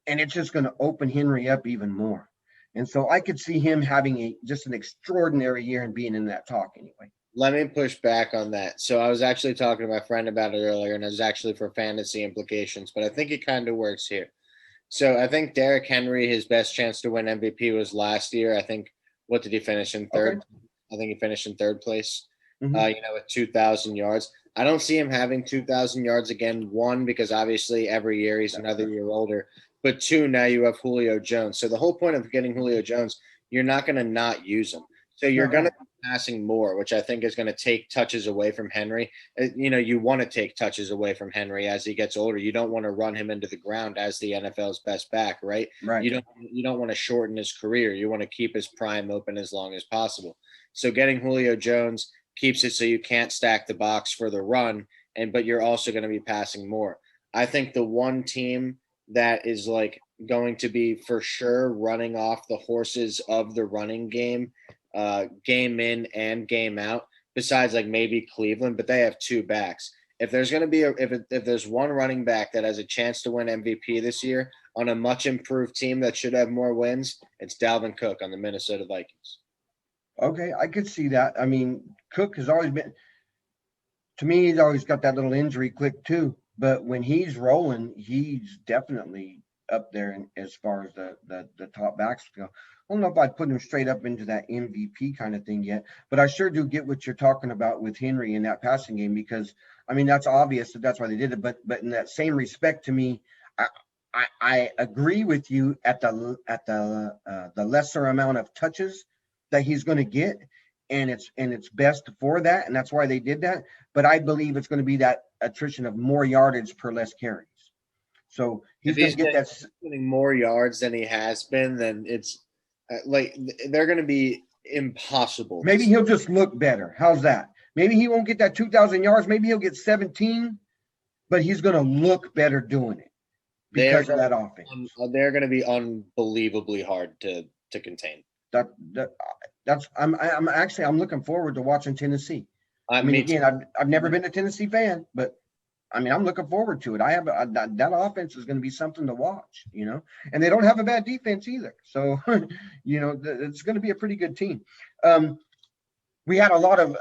A: and it's just going to open Henry up even more. And so I could see him having just an extraordinary year and being in that talk anyway.
B: Let me push back on that. So I was actually talking to my friend about it earlier, and it was actually for fantasy implications, but I think it kind of works here. So I think Derrick Henry, his best chance to win MVP was last year. I think, what did he finish in third? Okay. I think he finished in third place, with 2,000 yards. I don't see him having 2,000 yards again. One, because obviously every year he's another year older. But two, now you have Julio Jones. So the whole point of getting Julio Jones, you're not going to not use him. So you're going to be passing more, which I think is going to take touches away from Henry. You want to take touches away from Henry as he gets older. You don't want to run him into the ground as the NFL's best back, right?
A: Right.
B: You don't want to shorten his career. You want to keep his prime open as long as possible. So getting Julio Jones keeps it so you can't stack the box for the run, but you're also going to be passing more. I think the one team that is like going to be for sure running off the horses of the running game, game in and game out, besides like maybe Cleveland, but they have two backs. If there's going to be if there's one running back that has a chance to win MVP this year on a much improved team that should have more wins, it's Dalvin Cook on the Minnesota Vikings.
A: Okay, I could see that. I mean, Cook has always been, to me, he's always got that little injury click too. But when he's rolling, he's definitely up there as far as the top backs go. I don't know if I'd put him straight up into that MVP kind of thing yet, but I sure do get what you're talking about with Henry in that passing game, because I mean, that's obvious that's why they did it. But in that same respect, to me, I agree with you at the lesser amount of touches that he's going to get, and it's best for that, and that's why they did that. But I believe it's going to be that attrition of more yardage per less carries. So he's going to get that
B: getting more yards than he has been. Then it's like they're going to be impossible.
A: Maybe he'll just look better. How's that? Maybe he won't get that 2,000 yards. Maybe he'll get 17, but he's going to look better doing it because of that offense.
B: They're going to be unbelievably hard to contain.
A: I'm looking forward to watching Tennessee. I mean, again, I've never been a Tennessee fan, but I mean, I'm looking forward to it. That offense is going to be something to watch, and they don't have a bad defense either. So, it's going to be a pretty good team. We had a lot of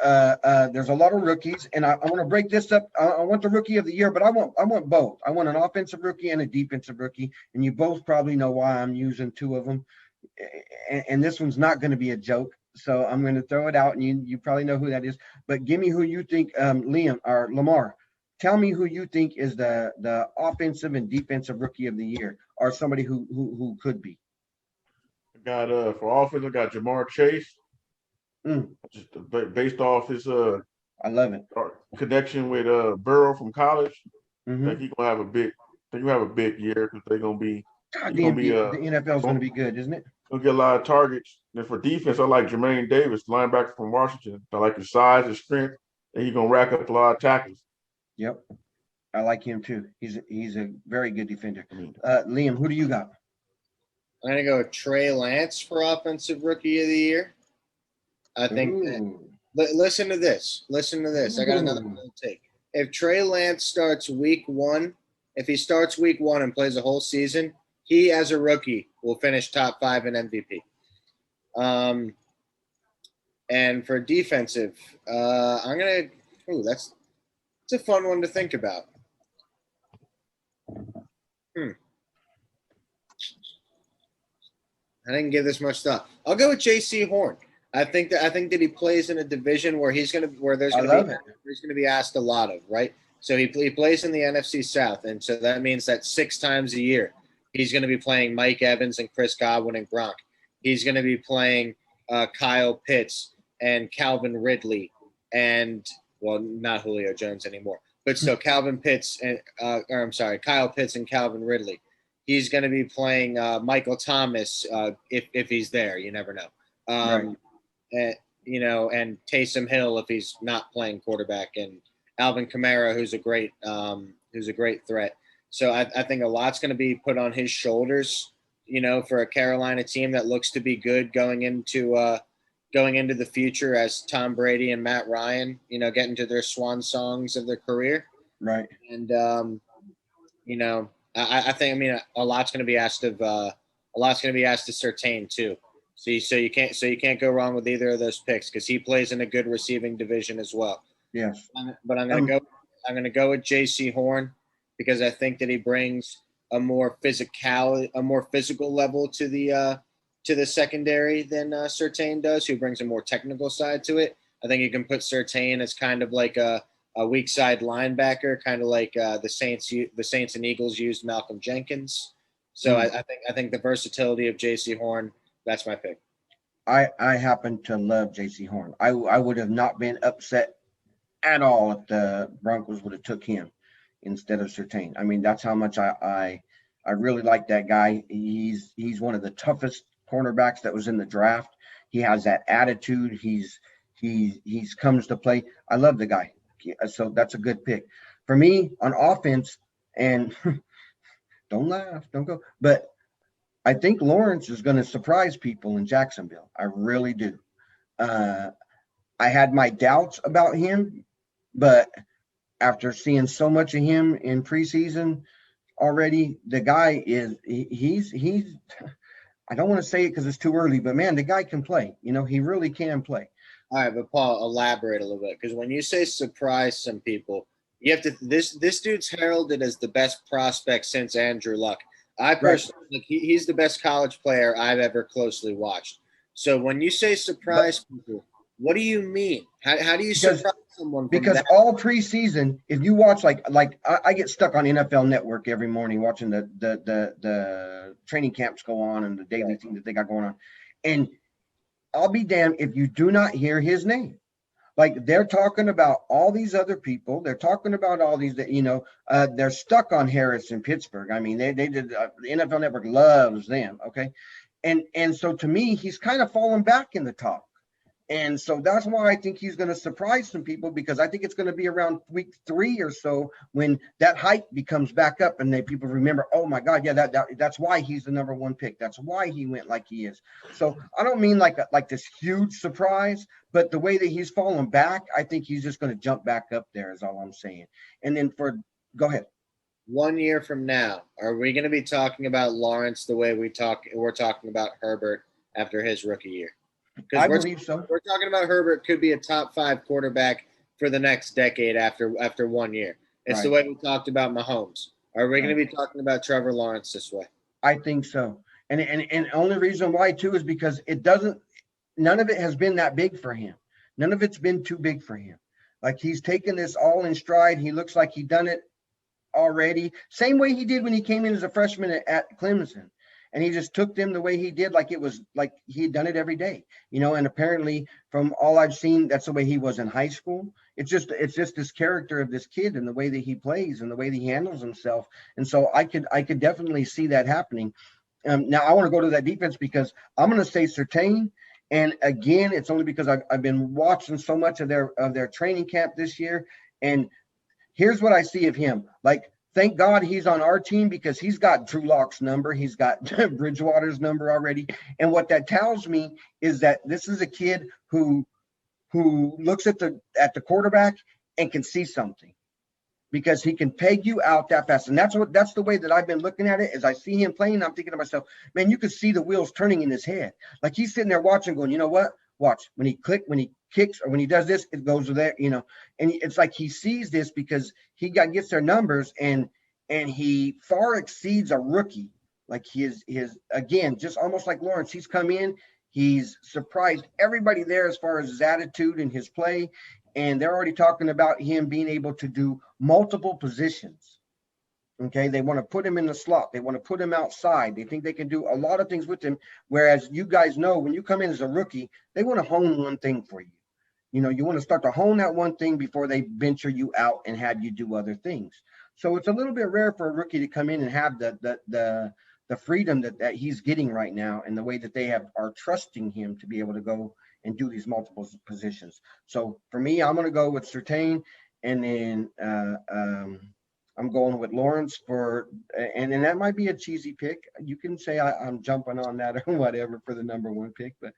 A: there's a lot of rookies, and I want to break this up. I want the rookie of the year, but I want both. I want an offensive rookie and a defensive rookie, and you both probably know why I'm using two of them. And this one's not going to be a joke, so I'm going to throw it out, and you probably know who that is. But give me who you think, Liam or Lamar. Tell me who you think is the offensive and defensive rookie of the year, or somebody who could be.
C: I got for offense, I got Jamar Chase. Just based off his
A: I love it,
C: connection with Burrow from college.
A: Mm-hmm.
C: I think he's gonna have a big year because they're gonna be.
A: The NFL is going to be good, isn't it?
C: Gonna get a lot of targets. And for defense, I like Jermaine Davis, linebacker from Washington. I like his size, his strength, and he's gonna rack up a lot of tackles.
A: Yep, I like him too. He's a very good defender. Liam, who do you got?
B: I'm gonna go with Trey Lance for offensive rookie of the year. I think. Listen to this. I got another one to take. If Trey Lance starts week one and plays a whole season, he, as a rookie, will finish top 5 in MVP. And for defensive, that's a fun one to think about. I didn't give this much thought. I'll go with J.C. Horn. I think that he plays in a division where there's going to be asked a lot of, right? So he plays in the NFC South, and so that means that 6 times a year he's going to be playing Mike Evans and Chris Godwin and Gronk. He's going to be playing Kyle Pitts and Calvin Ridley and, well, not Julio Jones anymore, but so Kyle Pitts and Calvin Ridley. He's going to be playing Michael Thomas if he's there. You never know.
A: Right.
B: And Taysom Hill if he's not playing quarterback, and Alvin Kamara, who's a great threat. So I think a lot's going to be put on his shoulders, for a Carolina team that looks to be good going into the future as Tom Brady and Matt Ryan, get into their swan songs of their career.
A: Right.
B: And I think a lot's going to be asked of Surtain too. So you can't go wrong with either of those picks because he plays in a good receiving division as well.
A: Yes.
B: But I'm gonna go with J.C. Horn because I think that he brings a more physical level to the secondary than Surtain does, who brings a more technical side to it. I think you can put Surtain as kind of like a weak side linebacker, kind of like the Saints and Eagles used Malcolm Jenkins. So I think the versatility of J.C. Horn. That's my pick.
A: I happen to love J.C. Horn. I would have not been upset at all if the Broncos would have took him instead of Surtain. I mean, that's how much I really like that guy. He's one of the toughest cornerbacks that was in the draft. He has that attitude. He's comes to play. I love the guy. So that's a good pick. For me on offense, and don't laugh, don't go, but I think Lawrence is going to surprise people in Jacksonville. I really do. I had my doubts about him, but after seeing so much of him in preseason already, the guy he's I don't want to say it because it's too early, but man, the guy can play. He really can play.
B: All right, but Paul, elaborate a little bit, because when you say surprise some people, you have to. This dude's heralded as the best prospect since Andrew Luck. I personally think he's the best college player I've ever closely watched. So when you say surprise people, what do you mean? How do you surprise someone?
A: Because all preseason, if you watch like I get stuck on NFL Network every morning watching the training camps go on and the daily thing that they got going on, and I'll be damned if you do not hear his name. Like they're talking about all these other people. They're talking about all these that, they're stuck on Harris in Pittsburgh. I mean, they did the NFL Network loves them. Okay. And so to me, he's kind of fallen back in the talk. And so that's why I think he's going to surprise some people, because I think it's going to be around week 3 or so when that hype becomes back up and people remember, oh my God, yeah, that's why he's the number 1 pick. That's why he went like he is. So I don't mean like this huge surprise, but the way that he's fallen back, I think he's just going to jump back up there is all I'm saying. And then go ahead.
B: 1 year from now, are we going to be talking about Lawrence the way we're talking about Herbert after his rookie year?
A: I believe so.
B: We're talking about Herbert could be a top 5 quarterback for the next decade after 1 year. It's the way we talked about Mahomes. Are we going to be talking about Trevor Lawrence this way?
A: I think so. And the only reason why too is because none of it has been that big for him. None of it's been too big for him. Like, he's taken this all in stride. He looks like he done it already. Same way he did when he came in as a freshman at Clemson. And he just took them the way he did, like it was like he had done it every day, and apparently from all I've seen, that's the way he was in high school. It's just this character of this kid and the way that he plays and the way that he handles himself. And so I could definitely see that happening. Now I want to go to that defense because I'm going to say Surtain. And again, it's only because I've been watching so much of their training camp this year. And here's what I see of him. Like, thank God he's on our team, because he's got Drew Lock's number. He's got Bridgewater's number already. And what that tells me is that this is a kid who looks at the quarterback and can see something, because he can peg you out that fast. And that's the way that I've been looking at it. As I see him playing, I'm thinking to myself, man, you can see the wheels turning in his head. Like, he's sitting there watching, going, you know what? Watch, when he kicks, or when he does this, it goes there, and it's like he sees this because he gets their numbers, and he far exceeds a rookie. Like, his again, just almost like Lawrence, he's come in, he's surprised everybody there as far as his attitude and his play, and they're already talking about him being able to do multiple positions. Okay, they want to put him in the slot. They want to put him outside. They think they can do a lot of things with him. Whereas you guys know, when you come in as a rookie, they want to hone one thing for you. You want to start to hone that one thing before they venture you out and have you do other things. So it's a little bit rare for a rookie to come in and have the freedom that he's getting right now, and the way that they are trusting him to be able to go and do these multiple positions. So for me, I'm going to go with Surtain, and then I'm going with Lawrence and that might be a cheesy pick. You can say I'm jumping on that or whatever for the number 1 pick, but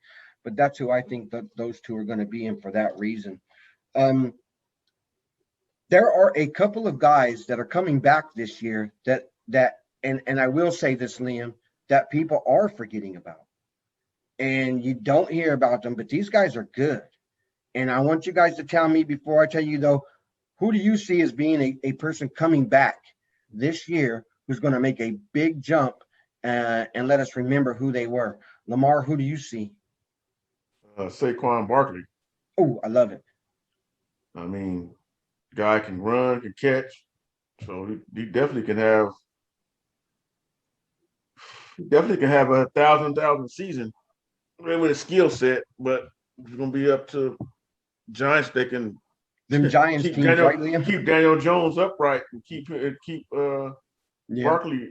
A: that's who I think that those two are going to be in for that reason. There are a couple of guys that are coming back this year that and I will say this, Liam, that people are forgetting about, and you don't hear about them, but these guys are good. And I want you guys to tell me, before I tell you though, who do you see as being a person coming back this year who's going to make a big jump and let us remember who they were? Lamar, who do you see?
C: Saquon Barkley.
A: Oh, I love it.
C: I mean, guy can run, can catch, so he definitely can have a 1,000 season with his skill set. But it's going to be up to Giants. They can.
A: Them Giants
C: keep
A: teams,
C: Daniel,
A: right, Liam?
C: Keep Daniel Jones upright and keep Barkley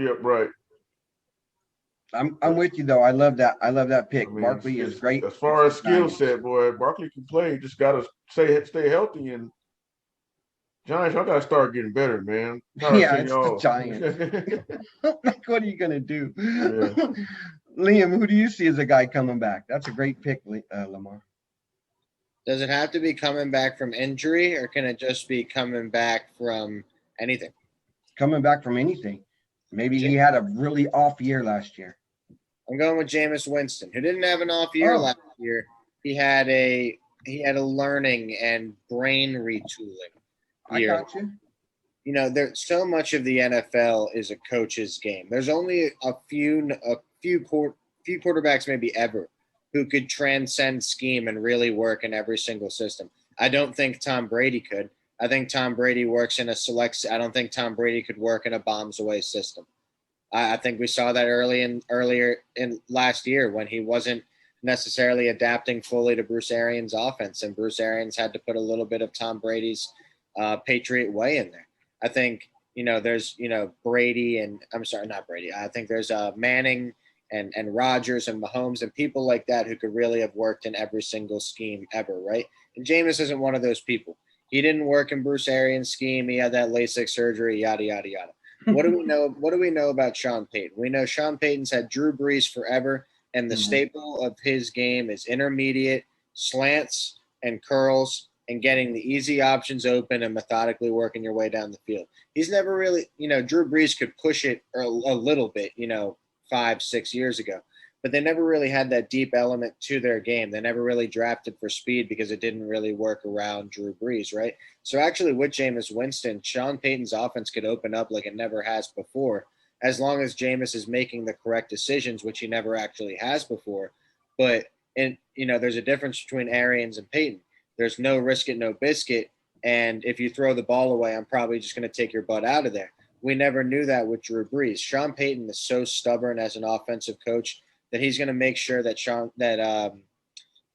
C: upright.
A: I'm with you though. I love that pick. Barkley is great.
C: As far as skill set, boy, Barkley can play. You just gotta stay healthy, and Giants, y'all gotta start getting better, man.
A: Yeah, it's the Giants. Like, what are you gonna do? Yeah. Liam, who do you see as a guy coming back? That's a great pick, Lamar.
B: Does it have to be coming back from injury, or can it just be coming back from anything?
A: Coming back from anything. Maybe he had a really off year last year.
B: I'm going with Jameis Winston, who didn't have an off year last year. He had a learning and brain retooling year.
A: I got you.
B: There's so much of the NFL is a coach's game. There's only a few quarterbacks, maybe ever, who could transcend scheme and really work in every single system. I don't think Tom Brady could. I think Tom Brady works in I don't think Tom Brady could work in a bombs away system. I think we saw that earlier in last year when he wasn't necessarily adapting fully to Bruce Arians' offense, and Bruce Arians had to put a little bit of Tom Brady's Patriot way in there. I think, there's, Brady and I'm sorry, not Brady. I think there's Manning and Rodgers and Mahomes and people like that who could really have worked in every single scheme ever, right? And Jameis isn't one of those people. He didn't work in Bruce Arians' scheme. He had that LASIK surgery, yada, yada, yada. What do we know? What do we know about Sean Payton? We know Sean Payton's had Drew Brees forever, and the staple of his game is intermediate slants and curls and getting the easy options open and methodically working your way down the field. He's never really, Drew Brees could push it a little bit, 5-6 years ago, but they never really had that deep element to their game. They never really drafted for speed because it didn't really work around Drew Brees, right? So actually with Jameis Winston, Sean Payton's offense could open up like it never has before, as long as Jameis is making the correct decisions, which he never actually has before. But, there's a difference between Arians and Payton. There's no risk it, no biscuit. And if you throw the ball away, I'm probably just going to take your butt out of there. We never knew that with Drew Brees. Sean Payton is so stubborn as an offensive coach that he's going to make sure that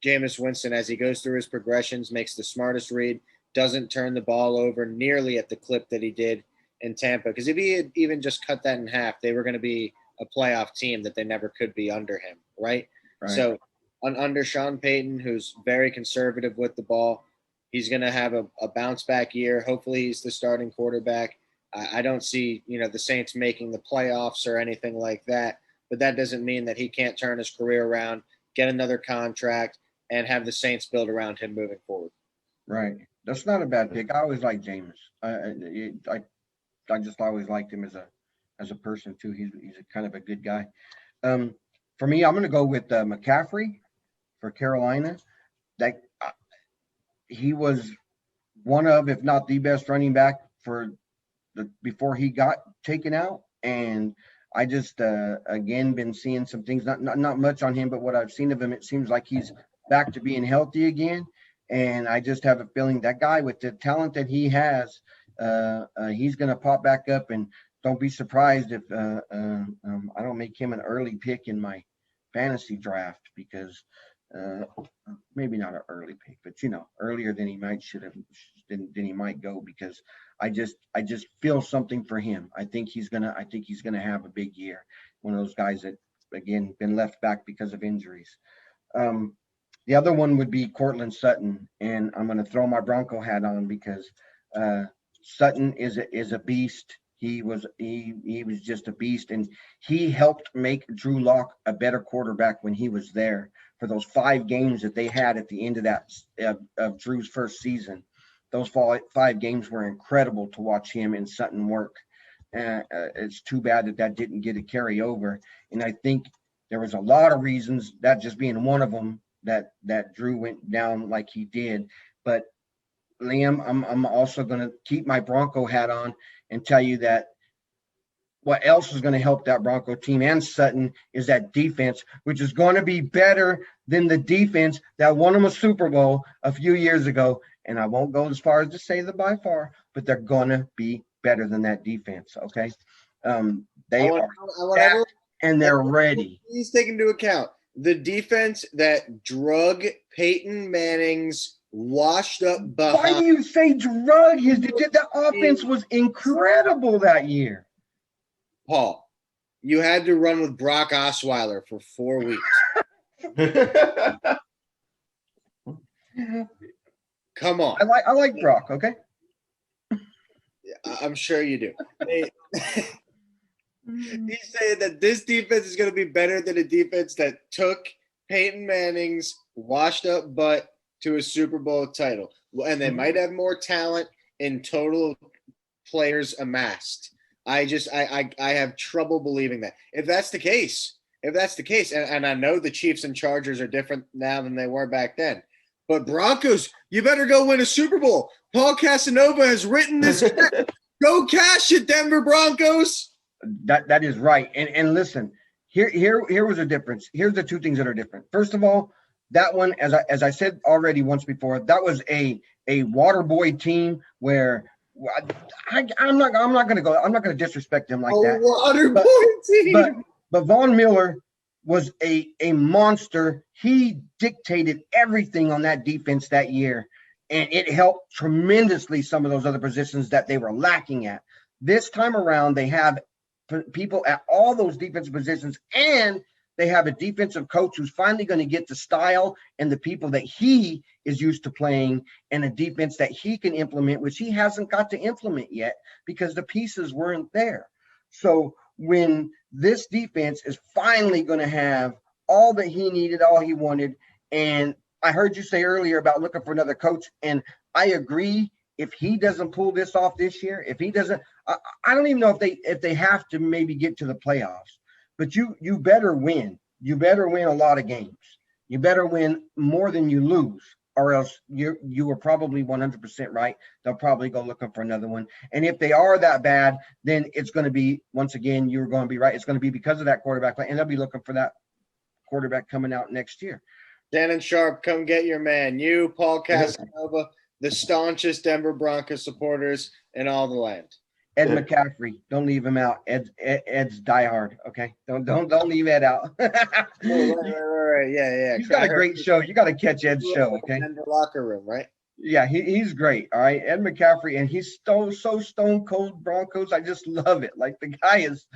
B: Jameis Winston, as he goes through his progressions, makes the smartest read, doesn't turn the ball over nearly at the clip that he did in Tampa. Because if he had even just cut that in half, they were going to be a playoff team that they never could be under him, right? So under Sean Payton, who's very conservative with the ball, he's going to have a bounce-back year. Hopefully he's the starting quarterback. I don't see, the Saints making the playoffs or anything like that, but that doesn't mean that he can't turn his career around, get another contract, and have the Saints build around him moving forward.
A: Right. That's not a bad pick. I always liked Jameis. I just always liked him as a person too. He's a kind of a good guy. For me, I'm going to go with McCaffrey for Carolina. That he was one of, if not the best running back before he got taken out. And I just, again, been seeing some things, not much on him, but what I've seen of him, it seems like he's back to being healthy again. And I just have a feeling that guy with the talent that he has, he's going to pop back up, and don't be surprised if I don't make him an early pick in my fantasy draft, because maybe not an early pick, but earlier than he might than he might go, because I just feel something for him. I think he's gonna have a big year. One of those guys that, again, been left back because of injuries. The other one would be Cortland Sutton, and I'm going to throw my Bronco hat on because Sutton is a beast. He was just a beast, and he helped make Drew Lock a better quarterback when he was there for those 5 games that they had at the end of that of Drew's first season. Those 5 games were incredible to watch him and Sutton work. It's too bad that didn't get a carry over, and I think there was a lot of reasons, that just being one of them, that Drew went down like he did. But Liam, I'm also going to keep my Bronco hat on and tell you that what else is going to help that Bronco team and Sutton is that defense, which is going to be better than the defense that won them a Super Bowl a few years ago. And I won't go as far as to say that by far, but they're going to be better than that defense. Okay. They are stacked and they're ready.
B: Please take into account the defense that drug Peyton Manning's washed up behind.
A: Why do you say drug his? The offense was incredible that year.
B: Paul, you had to run with Brock Osweiler for 4 weeks. Come on.
A: I like Brock, okay?
B: I'm sure you do. He's saying that this defense is going to be better than a defense that took Peyton Manning's washed up butt to a Super Bowl title. And they might have more talent in total players amassed. I have trouble believing that. If that's the case, and I know the Chiefs and Chargers are different now than they were back then, but Broncos, you better go win a Super Bowl. Paul Casanova has written this. Go cash it, Denver Broncos.
A: That is right. And listen, here was a difference. Here's the 2 things that are different. First of all, that one, as I said already once before, that was a water boy team where I'm not going to disrespect them like that.
B: Water boy team.
A: But Von Miller was a monster. He dictated everything on that defense that year, and it helped tremendously some of those other positions that they were lacking at. This time around, they have people at all those defensive positions, and they have a defensive coach who's finally going to get the style and the people that he is used to playing, and a defense that he can implement, which he hasn't got to implement yet because the pieces weren't there. So when this defense is finally going to have all that he needed, all he wanted, and I heard you say earlier about looking for another coach, and I agree. If he doesn't pull this off this year, if he doesn't, I don't even know if they have to maybe get to the playoffs. But you better win. You better win a lot of games. You better win more than you lose, or else you were probably 100% right. They'll probably go looking for another one. And if they are that bad, then it's going to be, once again, you're going to be right. It's going to be because of that quarterback play, and they'll be looking for that quarterback coming out next year.
B: Shannon Sharp, come get your man. You, Paul Casanova, the staunchest Denver Broncos supporters in all the land.
A: Ed McCaffrey, don't leave him out. Ed's diehard. Okay, don't leave Ed out.
B: Right. Yeah.
A: He's got a great show. You got to catch Ed's show. Okay.
B: Denver locker room, right?
A: Yeah, he's great. All right, Ed McCaffrey, and he's so stone cold Broncos. I just love it. Like, the guy is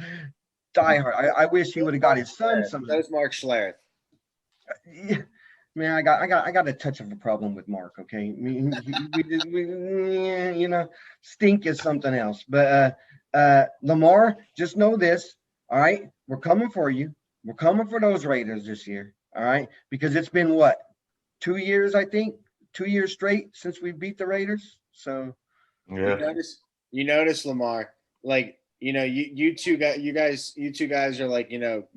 A: diehard. I wish he would have got his son some.
B: There's Mark Schlereth.
A: Yeah. Man, I got a touch of a problem with Mark. Okay, I mean, stink is something else. But Lamar, just know this. All right, we're coming for you. We're coming for those Raiders this year. All right, because it's been what, 2 years? I think 2 years straight since we beat the Raiders. So
C: yeah,
B: you notice Lamar, like, you two guys are like,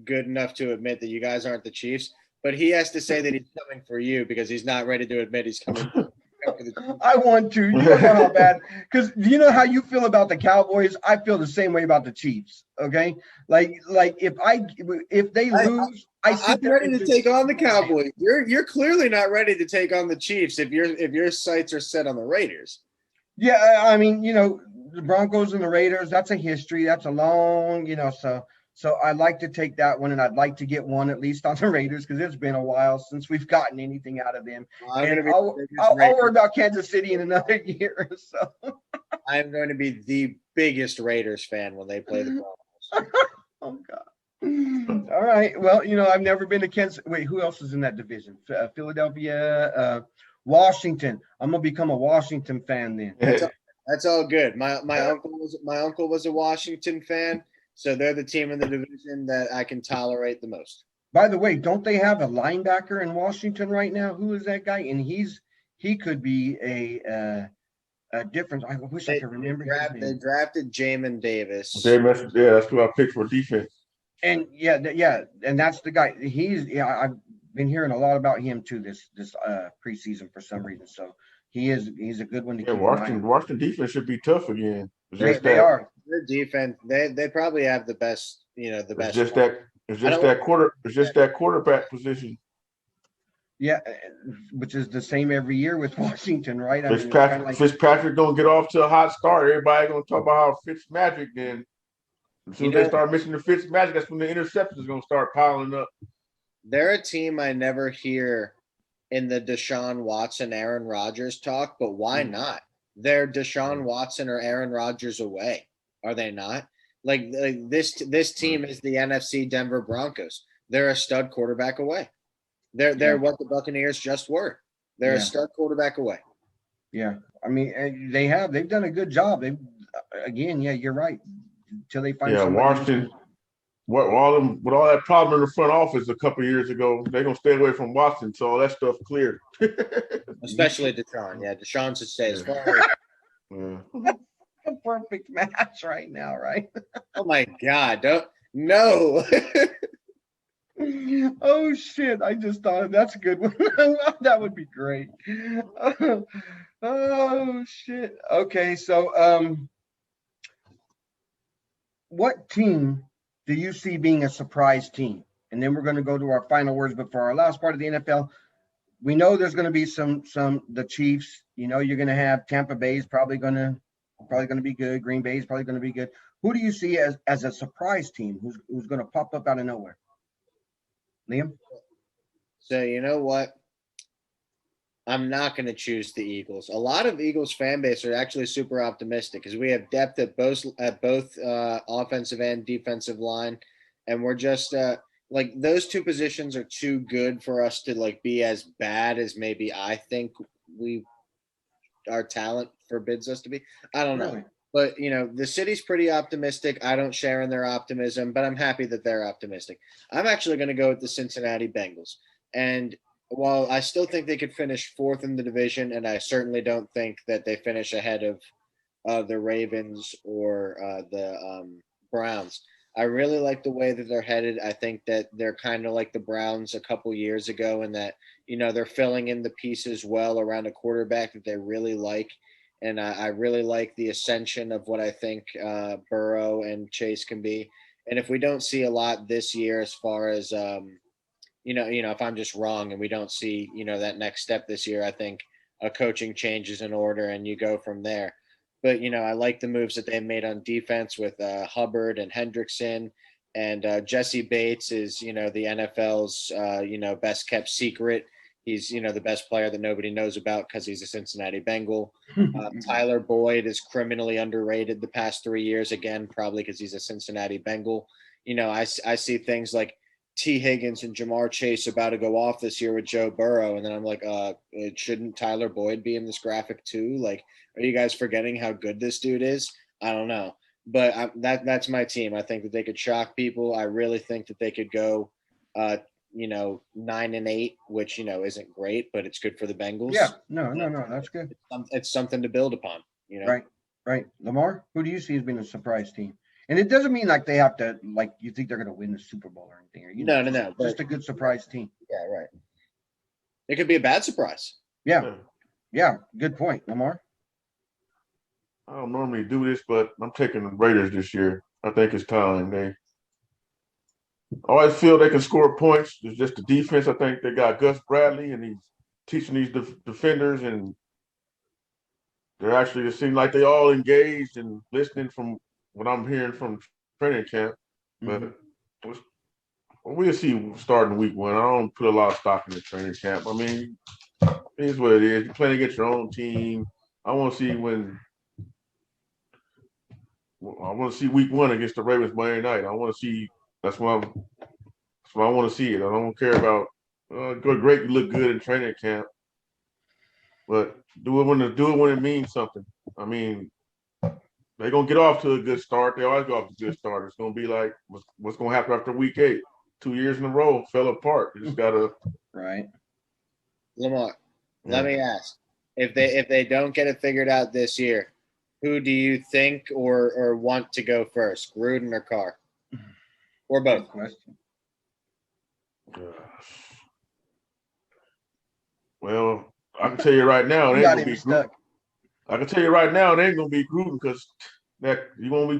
B: good enough to admit that you guys aren't the Chiefs. But he has to say that he's coming for you because he's not ready to admit he's coming for the
A: I want to. You don't know how bad. Because you know how you feel about the Cowboys? I feel the same way about the Chiefs. Okay? Like if they lose,
B: I'm ready to take on the Cowboys. You're clearly not ready to take on the Chiefs if your sights are set on the Raiders.
A: Yeah, I mean, the Broncos and the Raiders, that's a history. That's a long, So I'd like to take that one, and I'd like to get one at least on the Raiders because it's been a while since we've gotten anything out of them. I'll worry about Kansas City in another year or so.
B: I'm going to be the biggest Raiders fan when they play the Broncos.
A: Oh, God. All right. Well, I've never been to Kansas. Wait, who else is in that division? Philadelphia, Washington. I'm going to become a Washington fan then.
B: That's all good. My uncle was a Washington fan. So they're the team in the division that I can tolerate the most.
A: By the way, don't they have a linebacker in Washington right now? Who is that guy? And he could be a difference. I wish I could remember his name.
B: They drafted Jamin Davis.
C: That's who I picked for defense.
A: And and that's the guy. I've been hearing a lot about him too this preseason for some reason. So he's a good one to keep.
C: Washington defense should be tough again.
B: They are. Their defense, they probably have the best, the best.
C: It's just that quarterback position.
A: Yeah, which is the same every year with Washington, right?
C: Fitzpatrick don't get off to a hot start. Everybody gonna talk about how Fitzmagic. Then as soon as they start missing the Fitzmagic, that's when the interceptions is gonna start piling up.
B: They're a team I never hear in the Deshaun Watson, Aaron Rodgers talk, but why not? They're Deshaun Watson or Aaron Rodgers away, are they not? Like this team is the NFC Denver Broncos. They're a stud quarterback away. They're what the Buccaneers just were. They're a stud quarterback away.
A: Yeah, I mean they've done a good job. You're right. Until they find
C: Washington. With all that problem in the front office a couple of years ago, they're gonna stay away from Watson, so all that stuff cleared.
B: Especially Deshaun. Yeah, Deshaun should stay as far.
A: A perfect match right now, right?
B: Oh my God! No.
A: Oh shit! I just thought that's a good one. That would be great. Oh shit! Okay, so what team do you see being a surprise team? And then we're going to go to our final words. But for our last part of the NFL, we know there's going to be the Chiefs. You're going to have Tampa Bay is probably going to be good. Green Bay is probably going to be good. Who do you see as a surprise team who's going to pop up out of nowhere? Liam?
B: So you know what? I'm not going to choose the Eagles. A lot of Eagles fan base are actually super optimistic because we have depth at both offensive and defensive line, and we're just like those two positions are too good for us to like be as bad as maybe I think our talent forbids us to be. I don't know.
A: Really?
B: But, the city's pretty optimistic. I don't share in their optimism, but I'm happy that they're optimistic. I'm actually going to go with the Cincinnati Bengals. And while I still think they could finish fourth in the division, and I certainly don't think that they finish ahead of the Ravens or the Browns, I really like the way that they're headed. I think that they're kind of like the Browns a couple years ago, and that they're filling in the pieces well around a quarterback that they really like. And I really like the ascension of what I think Burrow and Chase can be. And if we don't see a lot this year, as far as if I'm just wrong and we don't see that next step this year, I think a coaching change is in order, and you go from there. But I like the moves that they made on defense with Hubbard and Hendrickson, and Jesse Bates is the NFL's best kept secret. He's the best player that nobody knows about because he's a Cincinnati Bengal. Tyler Boyd is criminally underrated the past 3 years, again probably because he's a Cincinnati Bengal. I see things like T. Higgins and Jamar Chase about to go off this year with Joe Burrow, and then I'm like, shouldn't Tyler Boyd be in this graphic too? Like, are you guys forgetting how good this dude is? I don't know, but that's my team. I think that they could shock people. I really think that they could go, 9-8, which isn't great, but it's good for the Bengals.
A: Yeah, no, that's good.
B: It's something to build upon.
A: Right. Lamar, who do you see as being a surprise team? And it doesn't mean like they have to, like, you think they're going to win the Super Bowl or anything. Or,
B: No.
A: Just a good surprise team.
B: Yeah, right. It could be a bad surprise.
A: Yeah. Good point, Lamar.
C: I don't normally do this, but I'm taking the Raiders this year. I think it's time. They always feel they can score points. It's just the defense. I think they got Gus Bradley, and he's teaching these defenders, and they're actually, it seems like they all engaged and listening from what I'm hearing from training camp. But we'll see starting week 1. I don't put a lot of stock in the training camp. I mean, it is what it is. You're playing against your own team. I want to see week 1 against the Ravens Monday night. I want to see. That's why I want to see it. I don't care about great. You look good in training camp, but do it when it means something. I mean, they're gonna get off to a good start. They always go off to a good start. It's gonna be like what's gonna happen after week 8. 2 years in a row fell apart. You just gotta
A: right.
B: Lamar, let me ask: if they don't get it figured out this year, who do you think or want to go first, Gruden or Carr, or both?
A: Good question.
C: Well, I can tell you right now, it ain't gonna be Gruden. I can tell you right now, it ain't gonna be Gruden because that you won't be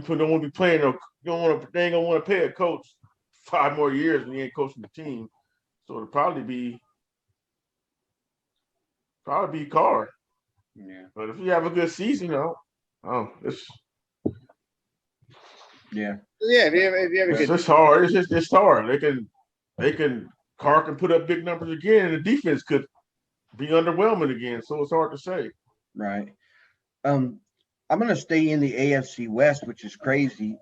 C: playing. They ain't gonna want to pay a coach 5 more years when he ain't coaching the team. So it'll probably be Carr.
A: Yeah.
C: But if you have a good season, it's
B: yeah. If you have a good,
C: it's hard. It's hard. They can Carr can put up big numbers again, and the defense could be underwhelming again. So it's hard to say.
A: Right. I'm going to stay in the AFC West, which is crazy,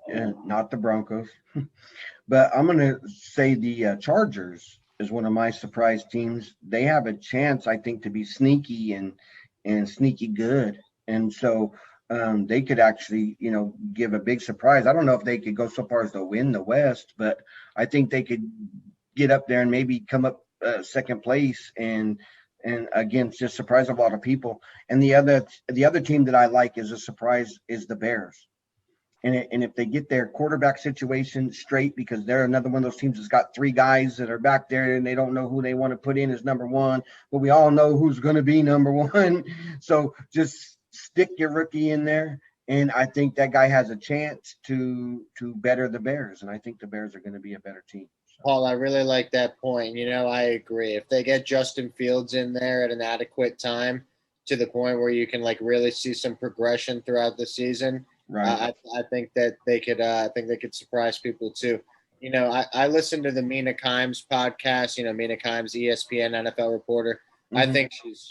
A: not the Broncos, but I'm going to say the Chargers is one of my surprise teams. They have a chance, I think, to be sneaky and sneaky good, and so they could actually, give a big surprise. I don't know if they could go so far as to win the West, but I think they could get up there and maybe come up second place and again, just surprise a lot of people. And the other team that I like is a surprise is the Bears. And if they get their quarterback situation straight, because they're another one of those teams that's got 3 guys that are back there and they don't know who they want to put in as number 1, but we all know who's going to be number 1. So just stick your rookie in there. And I think that guy has a chance to better the Bears. And I think the Bears are going to be a better team.
B: Paul, I really like that point. I agree. If they get Justin Fields in there at an adequate time to the point where you can really see some progression throughout the season,
A: right.
B: I think that they could. I think they could surprise people too. I listened to the Mina Kimes podcast. Mina Kimes, ESPN NFL reporter. Mm-hmm. I think she's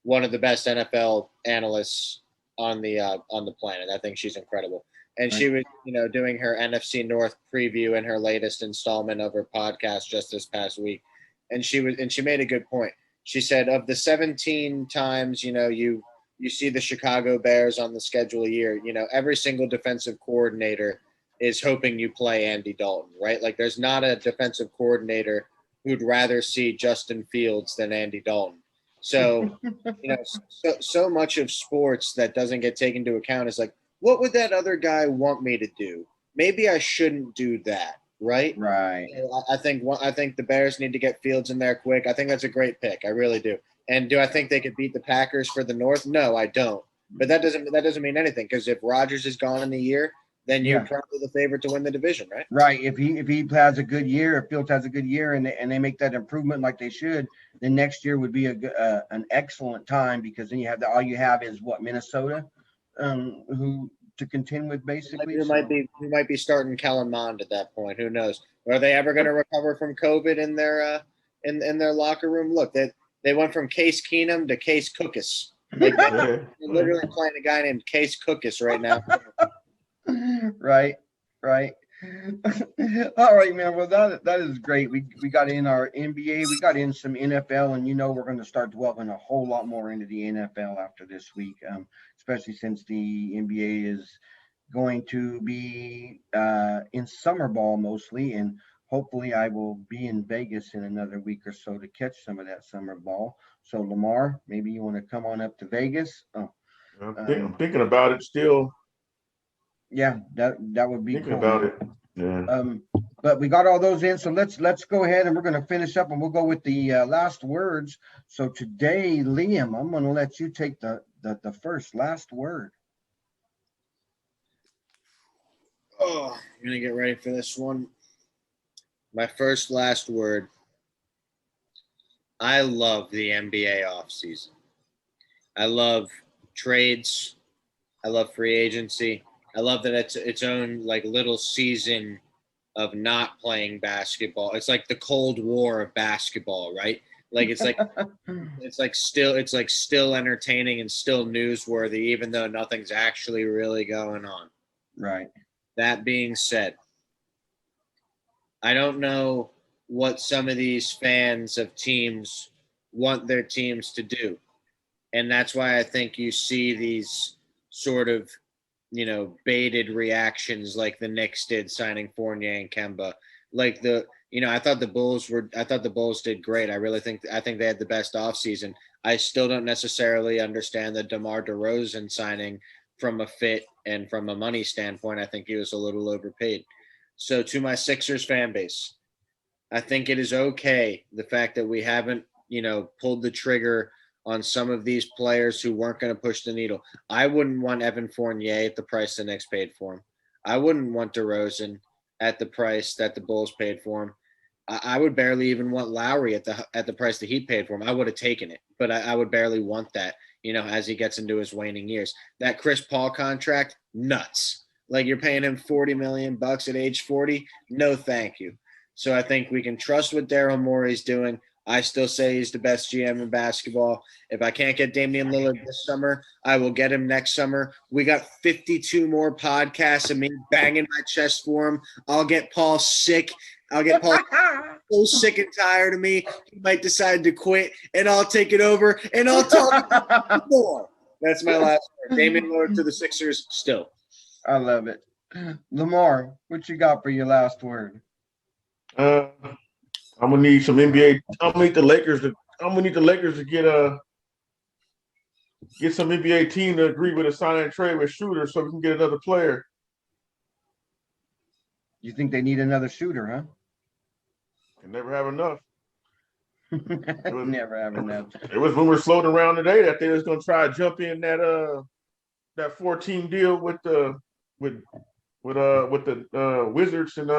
B: one of the best NFL analysts on the planet. I think she's incredible. And she was, doing her NFC North preview in her latest installment of her podcast just this past week. And she made a good point. She said of the 17 times, you see the Chicago Bears on the schedule a year, every single defensive coordinator is hoping you play Andy Dalton, right? Like there's not a defensive coordinator who'd rather see Justin Fields than Andy Dalton. So, so much of sports that doesn't get taken into account is like, what would that other guy want me to do? Maybe I shouldn't do that, right?
A: Right.
B: I think the Bears need to get Fields in there quick. I think that's a great pick. I really do. And do I think they could beat the Packers for the North? No, I don't. But that doesn't mean anything, because if Rodgers is gone in the year, then you're probably the favorite to win the division, right?
A: Right. If he has a good year, if Fields has a good year, and they make that improvement like they should, then next year would be an excellent time, because then all you have is Minnesota, who to contend with basically.
B: Who might be starting Kellen Mond at that point? Who knows? Are they ever going to recover from COVID in their in their locker room? Look, they went from Case Keenum to Case Cookus. Like they're literally playing a guy named Case Cookus right now.
A: Right. All right, man. Well, that is great. We got in our NBA, we got in some NFL, and we're going to start delving a whole lot more into the NFL after this week, especially since the NBA is going to be in summer ball mostly, and hopefully I will be in Vegas in another week or so to catch some of that summer ball. So Lamar, maybe you want to come on up to Vegas?
C: I'm thinking about it still.
A: Yeah, that would be
C: thinking
A: cool.
C: About it. Yeah.
A: But we got all those in, so let's go ahead, and we're going to finish up, and we'll go with the last words. So today, Liam, I'm going to let you take the first last word.
B: Oh, I'm going to get ready for this one. My first last word. I love the NBA offseason. I love trades. I love free agency. I love that it's its own like little season of not playing basketball. It's like the Cold War of basketball, right? Like it's still entertaining and still newsworthy, even though nothing's actually really going on.
A: Right.
B: That being said, I don't know what some of these fans of teams want their teams to do. And that's why I think you see these sort of baited reactions like the Knicks did signing Fournier and Kemba. Like I thought the Bulls did great. I think they had the best offseason. I still don't necessarily understand the DeMar DeRozan signing from a fit and from a money standpoint. I think he was a little overpaid. So to my Sixers fan base, I think it is okay, the fact that we haven't, pulled the trigger on some of these players who weren't going to push the needle. I wouldn't want Evan Fournier at the price the Knicks paid for him. I wouldn't want DeRozan at the price that the Bulls paid for him. I would barely even want Lowry at the price the Heat paid for him. I would have taken it, but I would barely want that, as he gets into his waning years. That Chris Paul contract, nuts. Like you're paying him $40 million at age 40. No, thank you. So I think we can trust what Daryl Morey's doing. I still say he's the best GM in basketball. If I can't get Damian Lillard this summer, I will get him next summer. We got 52 more podcasts of me banging my chest for him. I'll get Paul sick. I'll get Paul so sick and tired of me. He might decide to quit, and I'll take it over, and I'll talk more. That's my last word. Damian Lillard to the Sixers still.
A: I love it. Lamar, what you got for your last word?
C: I'm gonna need some NBA. I'm gonna need the Lakers to get some NBA team to agree with a sign and trade with Shooter, so we can get another player.
A: You think they need another shooter, huh?
C: Can never have enough.
A: Never have enough.
C: It was rumors floating around today that they was gonna try to jump in that 4-team deal with the Wizards and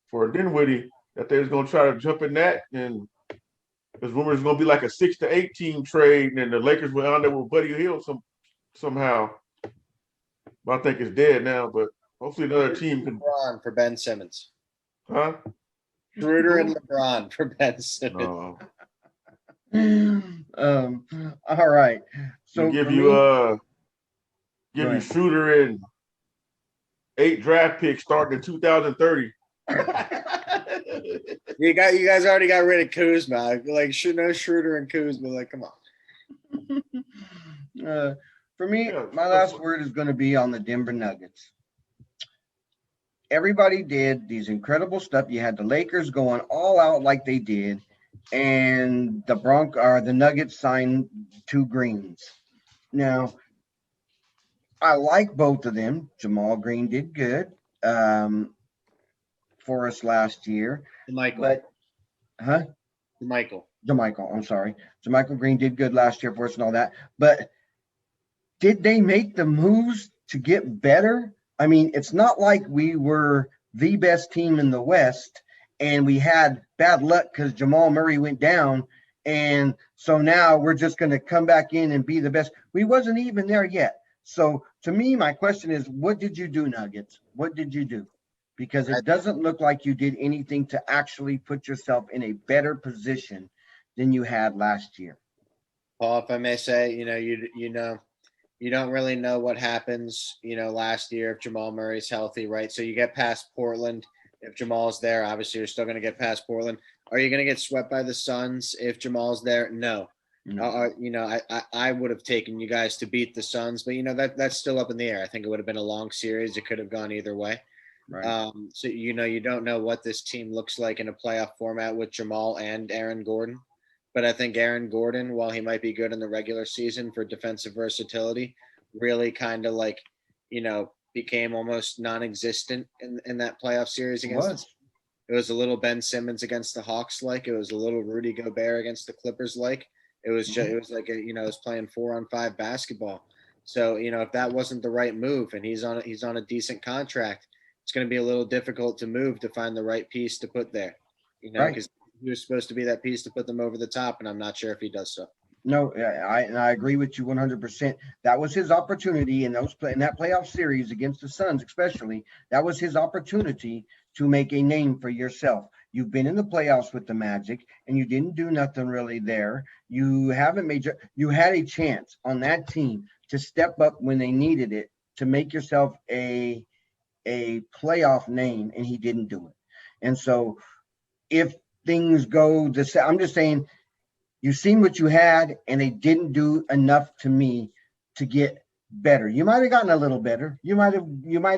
C: for Dinwiddie, that they was gonna try to jump in that, and there's rumors it's gonna be like a 6 to 8 team trade, and the Lakers went on there with Buddy Hield somehow. But I think it's dead now. But hopefully another team can.
B: LeBron for Ben Simmons.
C: Huh?
B: Schroeder and LeBron for Ben Simmons.
A: All right. So
C: give you Shooter and 8 draft picks starting in 2030.
B: You guys already got rid of Kuzma. Like, no Schroeder and Kuzma. Like, come on.
A: For me, my last word is going to be on the Denver Nuggets. Everybody did these incredible stuff. You had the Lakers going all out like they did, and the Nuggets signed 2 greens. Now, I like both of them. Jamal Green did good for us last year.
B: JaMychal.
A: I'm sorry. JaMychal Green did good last year for us and all that. But did they make the moves to get better? I mean, it's not like we were the best team in the West and we had bad luck because Jamal Murray went down. And so now we're just going to come back in and be the best. We wasn't even there yet. So to me, my question is, what did you do, Nuggets? What did you do? Because it doesn't look like you did anything to actually put yourself in a better position than you had last year.
B: Paul, if I may say, you don't really know what happens, last year if Jamal Murray's healthy, right? So you get past Portland. If Jamal's there, obviously you're still going to get past Portland. Are you going to get swept by the Suns if Jamal's there? No. I would have taken you guys to beat the Suns, but that's still up in the air. I think it would have been a long series. It could have gone either way.
A: Right.
B: So you don't know what this team looks like in a playoff format with Jamal and Aaron Gordon. But I think Aaron Gordon, while he might be good in the regular season for defensive versatility, really kind of became almost non-existent in that playoff series against It was a little Ben Simmons against the Hawks like. It was a little Rudy Gobert against the Clippers like. It was just, it was like it was playing 4-on-5 basketball. So if that wasn't the right move, and he's on a decent contract, it's going to be a little difficult to move to find the right piece to put there. Because he was supposed to be that piece to put them over the top, and I'm not sure if he does so.
A: No, I agree with you 100%. That was his opportunity in that playoff series against the Suns, especially. That was his opportunity to make a name for yourself. You've been in the playoffs with the Magic, and you didn't do nothing really there. You haven't you had a chance on that team to step up when they needed it to make yourself a playoff name, and he didn't do it. And so if things go I'm just saying, you've seen what you had, and they didn't do enough to me to get better. You might have gotten a little better. You might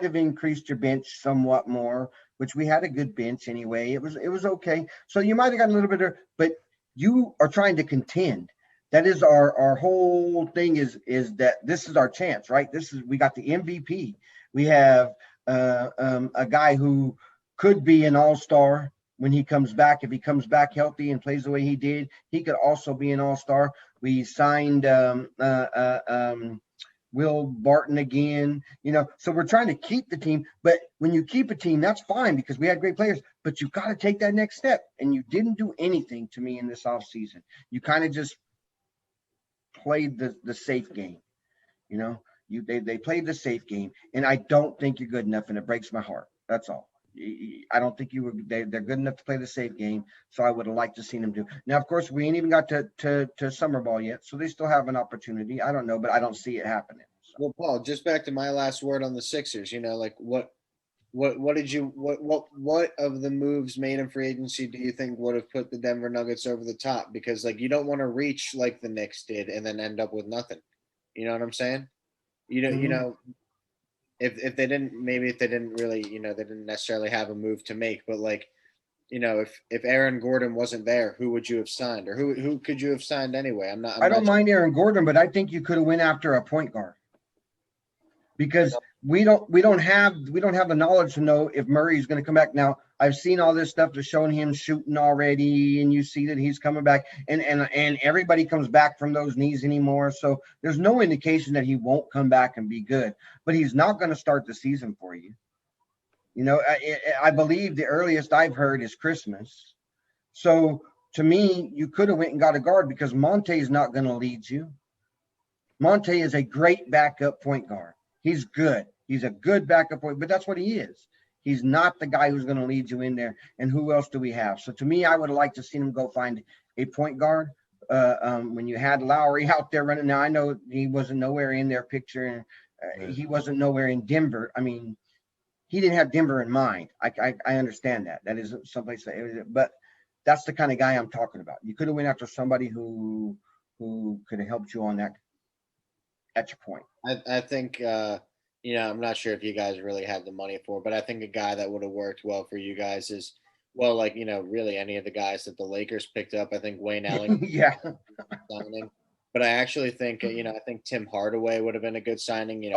A: have increased your bench somewhat more, which we had a good bench anyway. It was okay. So you might have gotten a little better, but you are trying to contend. That is our whole thing is that this is our chance, right? We got the MVP. We have a guy who could be an all-star when he comes back. If he comes back healthy and plays the way he did, he could also be an all-star. We signed Will Barton again, so we're trying to keep the team. But when you keep a team, that's fine because we had great players, but you've got to take that next step. And you didn't do anything to me in this offseason. You kind of just played the safe game. They played the safe game, and I don't think you're good enough, and it breaks my heart. That's all. I don't think they're good enough to play the safe game, so I would have liked to see them do. Now, of course, we ain't even got to summer ball yet, so they still have an opportunity. I don't know, but I don't see it happening. So.
B: Well, Paul, just back to my last word on the Sixers, what of the moves made in free agency do you think would have put the Denver Nuggets over the top? Because you don't want to reach like the Knicks did and then end up with nothing. You know what I'm saying? If they didn't really, they didn't necessarily have a move to make, but if Aaron Gordon wasn't there, who would you have signed, or who could you have signed anyway? I don't
A: mind Aaron Gordon, but I think you could have went after a point guard because we don't have the knowledge to know if Murray's going to come back. Now, I've seen all this stuff that's showing him shooting already, and you see that he's coming back, and everybody comes back from those knees anymore. So there's no indication that he won't come back and be good, but he's not going to start the season for you. I believe the earliest I've heard is Christmas. So to me, you could have went and got a guard because Monte is not going to lead you. Monte is a great backup point guard. He's good. He's a good backup point, but that's what he is. He's not the guy who's going to lead you in there. And who else do we have? So to me, I would have liked to see him go find a point guard. When you had Lowry out there running, now I know he wasn't nowhere in their picture. He wasn't nowhere in Denver. I mean, he didn't have Denver in mind. I understand that. That is someplace that, but that's the kind of guy I'm talking about. You could have went after somebody who could have helped you on that at your point.
B: I think I'm not sure if you guys really have the money for it, but I think a guy that would have worked well for you guys is really any of the guys that the Lakers picked up. I think Wayne Ellington
A: Yeah.
B: signing. But I actually think I think Tim Hardaway would have been a good signing. He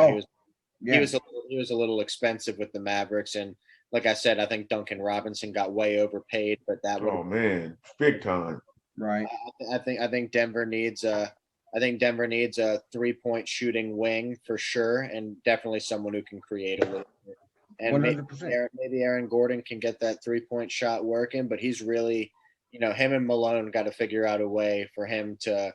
B: was a little expensive with the Mavericks, and like I said, I think Duncan Robinson got way overpaid, but that would.
C: Oh man, big time.
A: Right.
B: I think Denver needs a 3-point shooting wing for sure, and definitely someone who can create a little bit. And
A: 100%.
B: maybe Aaron Gordon can get that 3-point shot working, but he's really, him and Malone got to figure out a way for him to,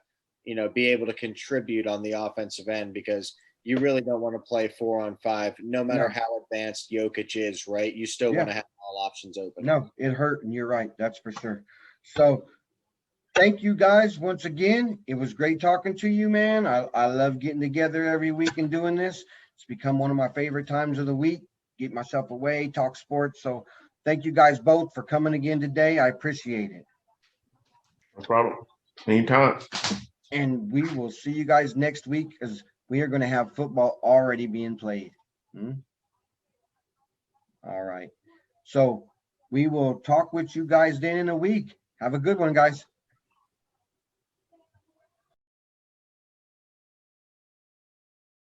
B: be able to contribute on the offensive end, because you really don't want to play 4-on-5, no matter how advanced Jokic is, right? You still want to have all options open.
A: No, it hurt, and you're right. That's for sure. So thank you guys once again. It was great talking to you, man. I love getting together every week and doing this. It's become one of my favorite times of the week. Get myself away, talk sports. So thank you guys both for coming again today. I appreciate it.
C: No problem. Anytime.
A: And we will see you guys next week, as we are going to have football already being played. All right. So we will talk with you guys then in a week. Have a good one, guys.